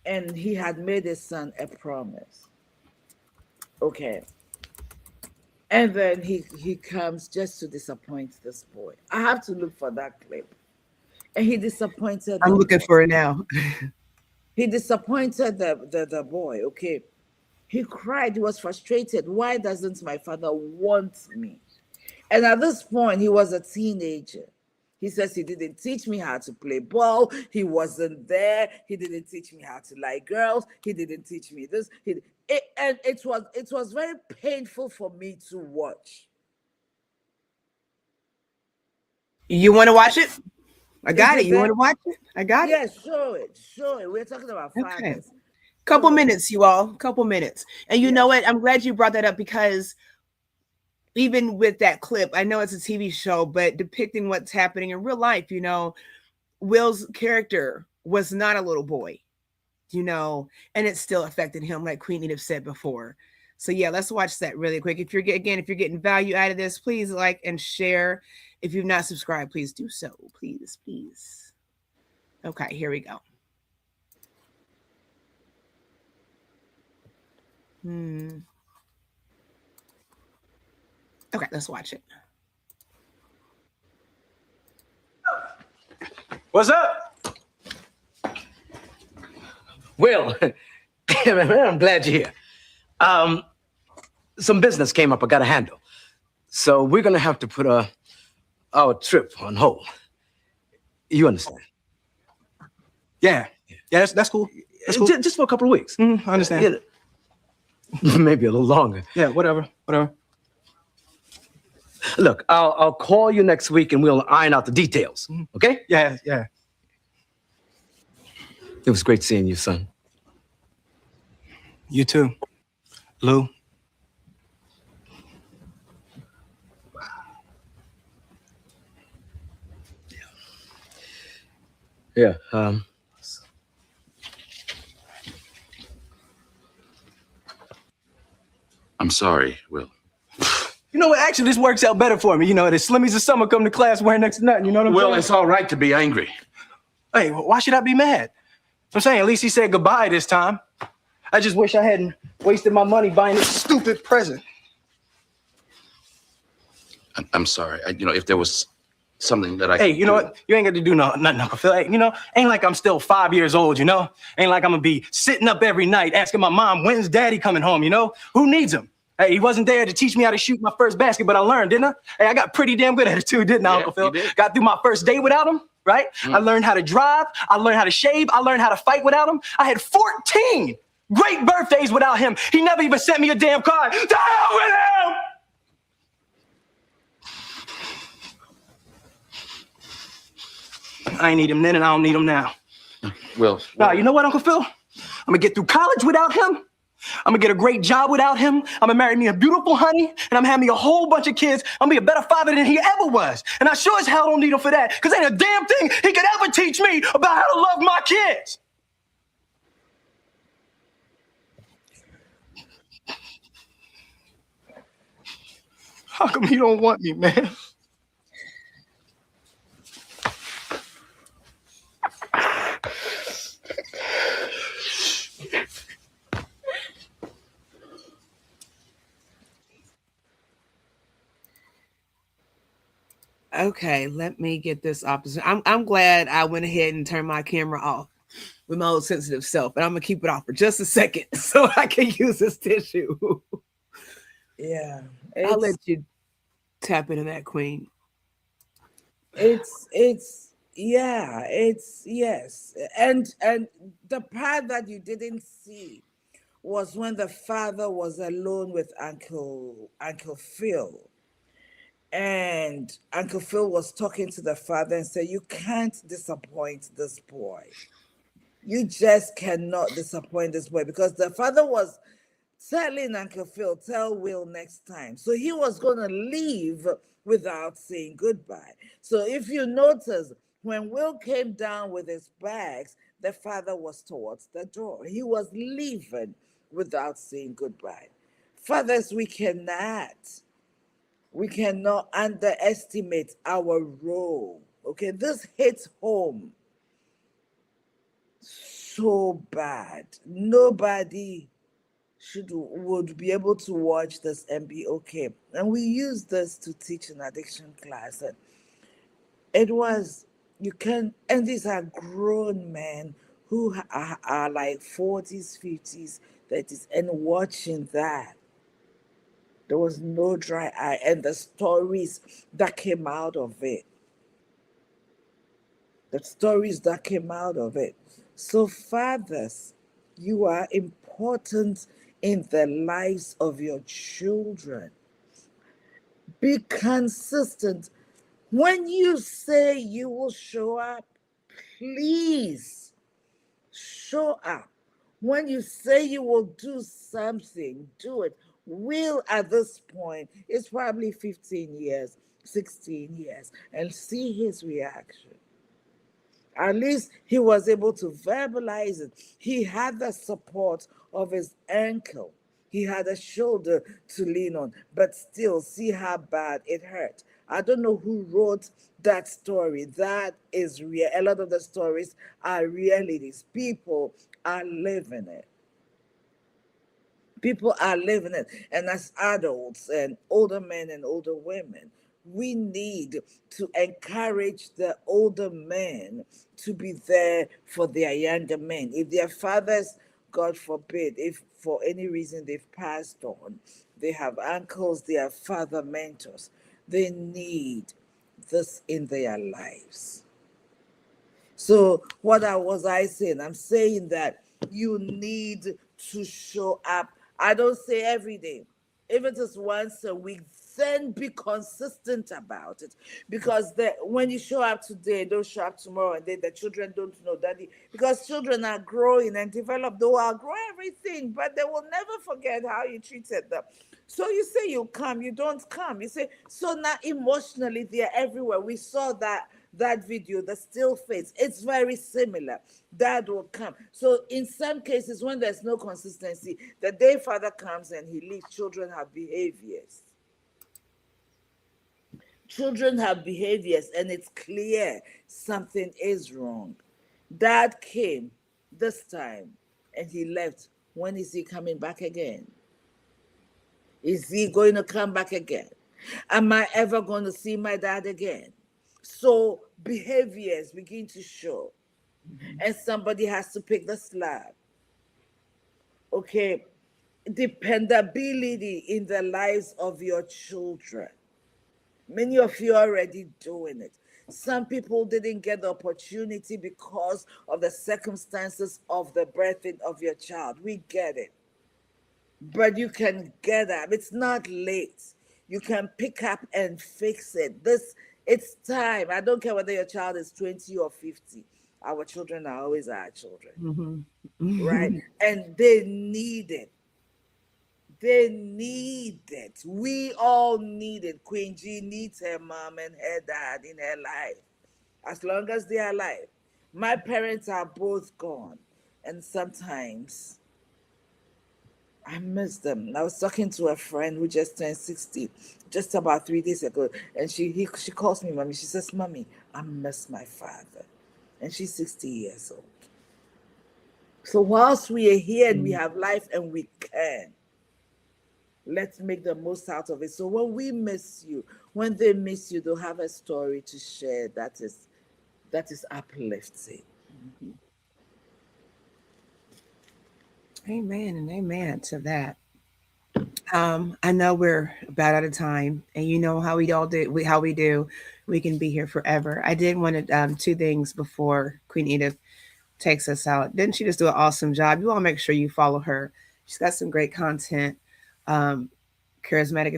and he had made his son a promise. Okay. And then he comes just to disappoint this boy. I have to look for that clip. And he disappointed I'm the looking boy. for it now. He disappointed the boy. Okay. He cried. He was frustrated. Why doesn't my father want me? And at this point, he was a teenager. He says he didn't teach me how to play ball. He wasn't there. He didn't teach me how to like girls. He didn't teach me this. And it was very painful for me to watch. You want to watch it? I Is got it. it You want there? to watch it? I got it. Yeah, show it. Show it. We're talking about Okay. fathers. Couple So minutes, you all. Couple minutes. And you know yes. what? I'm glad you brought that up because even with that clip, I know it's a TV show, but depicting what's happening in real life, Will's character was not a little boy, and it still affected him, like Queen Edith said before. So yeah, let's watch that really quick. If you're getting value out of this, please like and share. If you've not subscribed, please do so. Please, please. Okay, here we go. Okay, let's watch it. What's up? Will, man, I'm glad you're here. Some business came up I got to handle. So we're going to have to put our trip on hold. You understand? Yeah, that's cool. That's cool. Just for a couple of weeks. I understand. Yeah, maybe a little longer. Yeah, whatever. Look, I'll call you next week and we'll iron out the details. Okay? Yeah. It was great seeing you, son. You too, Lou. Yeah. I'm sorry, Will. You know what? Actually, this works out better for me. The Slimmies of summer come to class wearing next to nothing. You know what I'm Will, saying? it's all right to be angry. Hey, why should I be mad? I'm saying at least he said goodbye this time. I just wish I hadn't wasted my money buying this stupid present. I'm sorry. If there was something that I Hey, could you know do- what? You ain't got to do nothing, Uncle Phil. Hey, ain't like I'm still 5 years old, Ain't like I'm going to be sitting up every night asking my mom, when's daddy coming home, Who needs him? Hey, he wasn't there to teach me how to shoot my first basket, but I learned, didn't I? Hey, I got pretty damn good at it too, didn't I, Yeah, Uncle Phil? you did. Got through my first date without him, right? I learned how to drive. I learned how to shave. I learned how to fight without him. I had 14 great birthdays without him. He never even sent me a damn card. To hell with him! I ain't need him then and I don't need him now. Will. Nah, you know what, Uncle Phil? I'm gonna get through college without him. I'm gonna get a great job without him. I'm gonna marry me a beautiful honey, and I'm gonna have me a whole bunch of kids. I'm gonna be a better father than he ever was. And I sure as hell don't need him for that, because ain't a damn thing he could ever teach me about how to love my kids. How come he don't want me, man? Okay, let me get this opposite. I'm glad I went ahead and turned my camera off with my old sensitive self, but I'm gonna keep it off for just a second so I can use this tissue. Yeah. I'll let you tap into that, Queen. It's yes. And the part that you didn't see was when the father was alone with Uncle Phil. And Uncle Phil was talking to the father and said, "You can't disappoint this boy. You just cannot disappoint this boy," because the father was telling Uncle Phil, "Tell Will next time." So he was going to leave without saying goodbye. So if you notice, when Will came down with his bags, the father was towards the door. He was leaving without saying goodbye. Fathers, we cannot underestimate our role. Okay, this hits home so bad. Nobody would be able to watch this and be okay. And we use this to teach an addiction class. And it was, you can, and these are grown men who are like 40s, 50s, 30s, and watching that. There was no dry eye, and the stories that came out of it. the stories that came out of it. So, fathers, you are important in the lives of your children. Be consistent. When you say you will show up, please show up. When you say you will do something, do it. Will at this point, it's probably 15 years, 16 years, and see his reaction. At least he was able to verbalize it. He had the support of his ankle. He had a shoulder to lean on, but still, see how bad it hurt. I don't know who wrote that story. That is real. A lot of the stories are realities. People are living it. People are living it. And as adults and older men and older women, we need to encourage the older men to be there for their younger men. If their fathers, God forbid, if for any reason they've passed on, they have uncles, they have father mentors, they need this in their lives. So what was I saying? I'm saying that you need to show up. I don't say every day. If it is once a week, then be consistent about it. Because when you show up today, don't show up tomorrow, and then the children don't know daddy. Because children are growing and develop. They will outgrow everything, but they will never forget how you treated them. So you say you come, you don't come. You say, so now emotionally they're everywhere. We saw that video, the still face, it's very similar. Dad will come. So in some cases, when there's no consistency, the day father comes and he leaves, children have behaviors. Children have behaviors, and it's clear something is wrong. Dad came this time and he left. When is he coming back again? Is he going to come back again? Am I ever going to see my dad again? So behaviors begin to show, and somebody has to pick the slack. Okay, dependability in the lives of your children. Many of you are already doing it. Some people didn't get the opportunity because of the circumstances of the birthing of your child. We get it. But you can get up. It's not late. You can pick up and fix it. It's time. I don't care whether your child is 20 or 50. Our children are always our children, right? And they need it. They need it. We all need it. Queen G needs her mom and her dad in her life, as long as they are alive. My parents are both gone, and sometimes I miss them. I was talking to a friend who just turned 60 just about 3 days ago, and she calls me mommy. She says, "Mommy, I miss my father," and she's 60 years old. So whilst we are here and we have life and we can, let's make the most out of it. So when we miss you, when they miss you, they'll have a story to share that is uplifting. Amen and amen to that. I know we're about out of time, and you know how we all do. How we do. We can be here forever. I did want to two things before Queen Edith takes us out. Didn't she just do an awesome job? You all make sure you follow her. She's got some great content. Um, Charismatic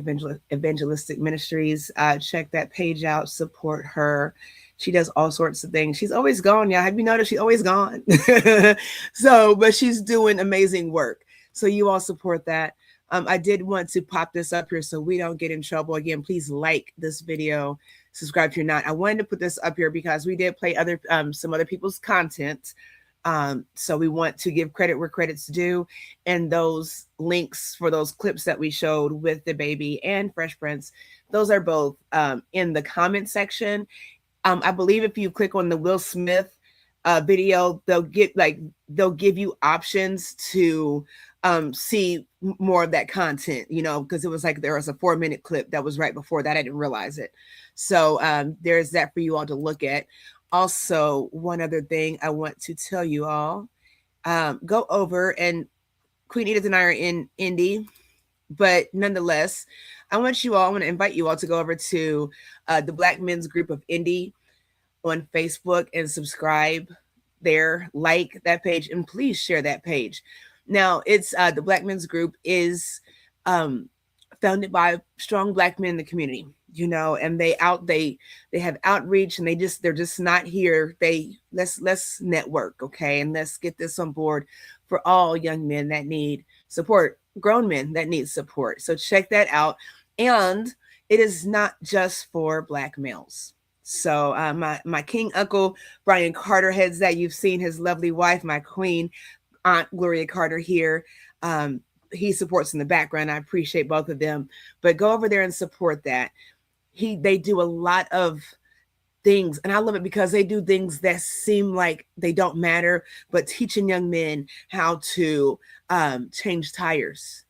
Evangelistic Ministries. Check that page out. Support her. She does all sorts of things. She's always gone, y'all. Have you noticed she's always gone? So, but she's doing amazing work. So you all support that. I did want to pop this up here so we don't get in trouble. Again, please like this video, subscribe if you're not. I wanted to put this up here because we did play some other people's content. So we want to give credit where credit's due. And those links for those clips that we showed with the baby and Fresh Prince, those are both in the comment section. I believe if you click on the Will Smith video, they'll give you options to see more of that content, because it was like there was a 4-minute clip that was right before that. I didn't realize it. So there's that for you all to look at. Also, one other thing I want to tell you all, go over, and Queen Edith and I are in Indy, but nonetheless, I want to invite you all to go over to the Black Men's Group of Indy. on Facebook and subscribe there, like that page, and please share that page. Now, it's the Black Men's Group is um, founded by strong Black men in the community, and they have outreach, and they're just not here. Let's network, okay, and let's get this on board for all young men that need support, grown men that need support. So check that out, and it is not just for Black males. So my king uncle Brian Carter heads that. You've seen his lovely wife, my queen aunt Gloria Carter here. Um, he supports in the background. I appreciate both of them. But go over there and support that. They do a lot of things, and I love it because they do things that seem like they don't matter, but teaching young men how to change tires,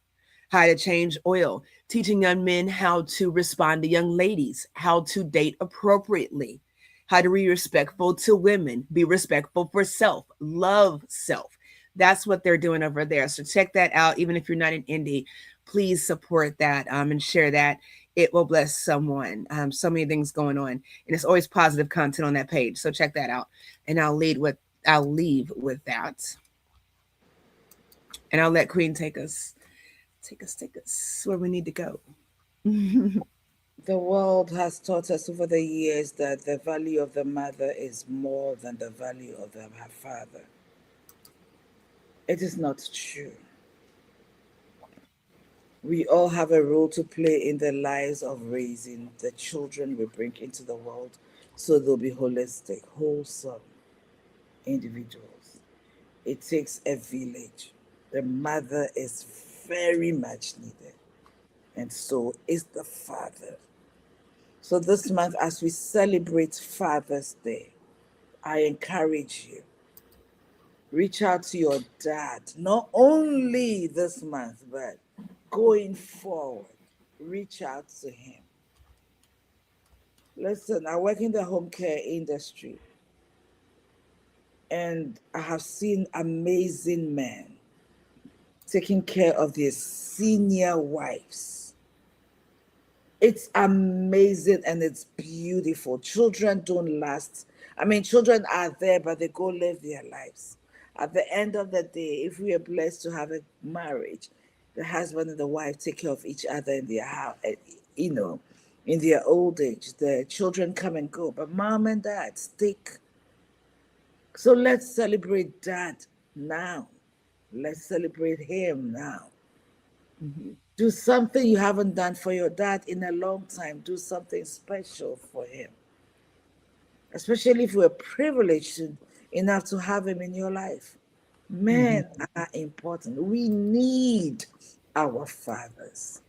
how to change oil, teaching young men how to respond to young ladies, how to date appropriately, how to be respectful to women, be respectful for self, love self. That's what they're doing over there. So check that out. Even if you're not an indie, please support that and share that. It will bless someone. So many things going on, and it's always positive content on that page. So check that out. And I'll leave with that, and I'll let Queen take us where we need to go. The world has taught us over the years that the value of the mother is more than the value of her father. It is not true. We all have a role to play in the lives of raising the children we bring into the world so they'll be holistic, wholesome individuals. It takes a village. The mother is very much needed, and so is the father. So, this month, as we celebrate Father's Day, I encourage you, reach out to your dad, not only this month, but going forward, reach out to him. Listen, I work in the home care industry, and I have seen amazing men taking care of their senior wives. It's amazing and it's beautiful. Children don't last. I mean, children are there, but they go live their lives. At the end of the day, if we are blessed to have a marriage, the husband and the wife take care of each other in their house, you know, in their old age. The children come and go, but mom and dad stick. So let's celebrate dad now. Let's celebrate him now. Mhm. Do something you haven't done for your dad in a long time. Do something special for him, especially if we're privileged enough to have him in your life. Mhm. Men are important. We need our fathers.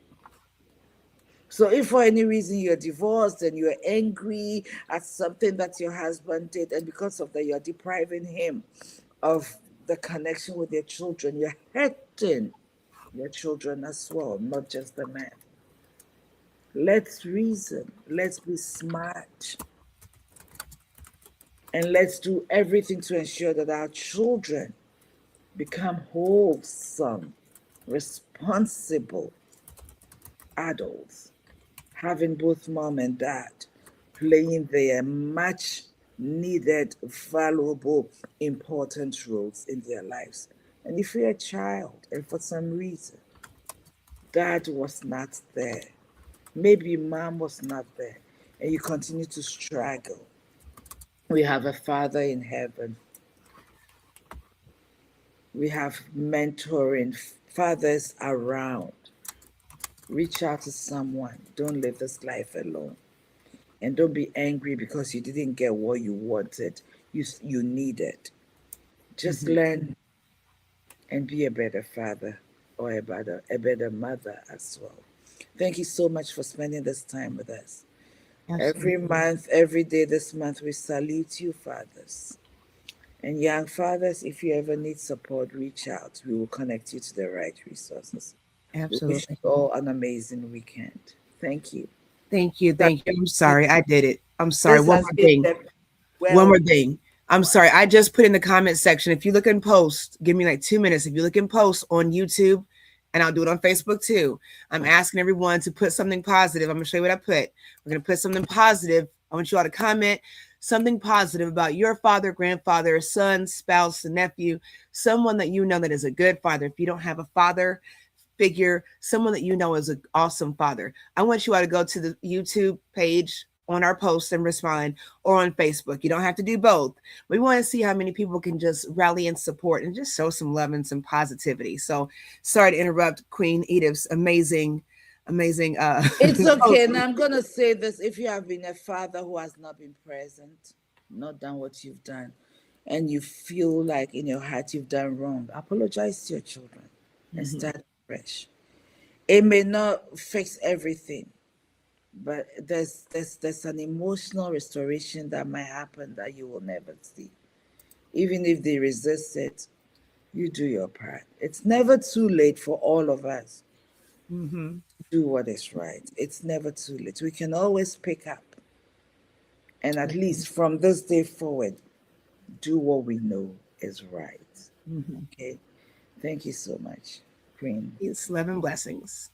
So, if for any reason you're divorced and you're angry at something that your husband did, and because of that, you're depriving him of the connection with your children, you're hurting your children as well, not just the man. Let's reason, let's be smart, and let's do everything to ensure that our children become wholesome, responsible adults, having both mom and dad playing their much needed, valuable, important roles in their lives. And if you're a child and for some reason dad was not there, maybe mom was not there, and you continue to struggle, we have a Father in heaven. We have mentoring fathers around. Reach out to someone. Don't live this life alone. And don't be angry because you didn't get what you wanted, you needed. Just Mhm. learn and be a better father or a better mother as well. Thank you so much for spending this time with us. Every Absolutely. month, every day this month, we salute you, fathers. And young fathers, if you ever need support, reach out. We will connect you to the right resources. We wish Absolutely. you all an amazing weekend. Thank you. Thank you. So, Thank you. I'm sorry. I did it. I'm sorry. this One has more been thing. the One well. more thing. I'm sorry. I just put in the comment section. If you look in post, give me like 2 minutes. If you look in post on YouTube, and I'll do it on Facebook too, I'm asking everyone to put something positive. I'm going to show you what I put. We're going to put something positive. I want you all to comment. something positive about your father, grandfather, son, spouse, nephew, someone that you know that is a good father. If you don't have a father figure, someone that you know is an awesome father, I want you all to go to the YouTube page on our post and respond, or on Facebook. You don't have to do both. We want to see how many people can just rally and support and just show some love and some positivity. So sorry to interrupt Queen Edith's amazing It's okay. post. And I'm going to say this: if you have been a father who has not been present, not done what you've done, and you feel like in your heart you've done wrong, apologize to your children and Mhm. start fresh. It may not fix everything, but there's an emotional restoration that might happen that you will never see. Even if they resist it, you do your part. It's never too late for all of us Mhm. to do what is right. It's never too late. We can always pick up and at least from this day forward, do what we know is right. Mhm. Okay. Thank you so much, Queen. Peace, love, and blessings.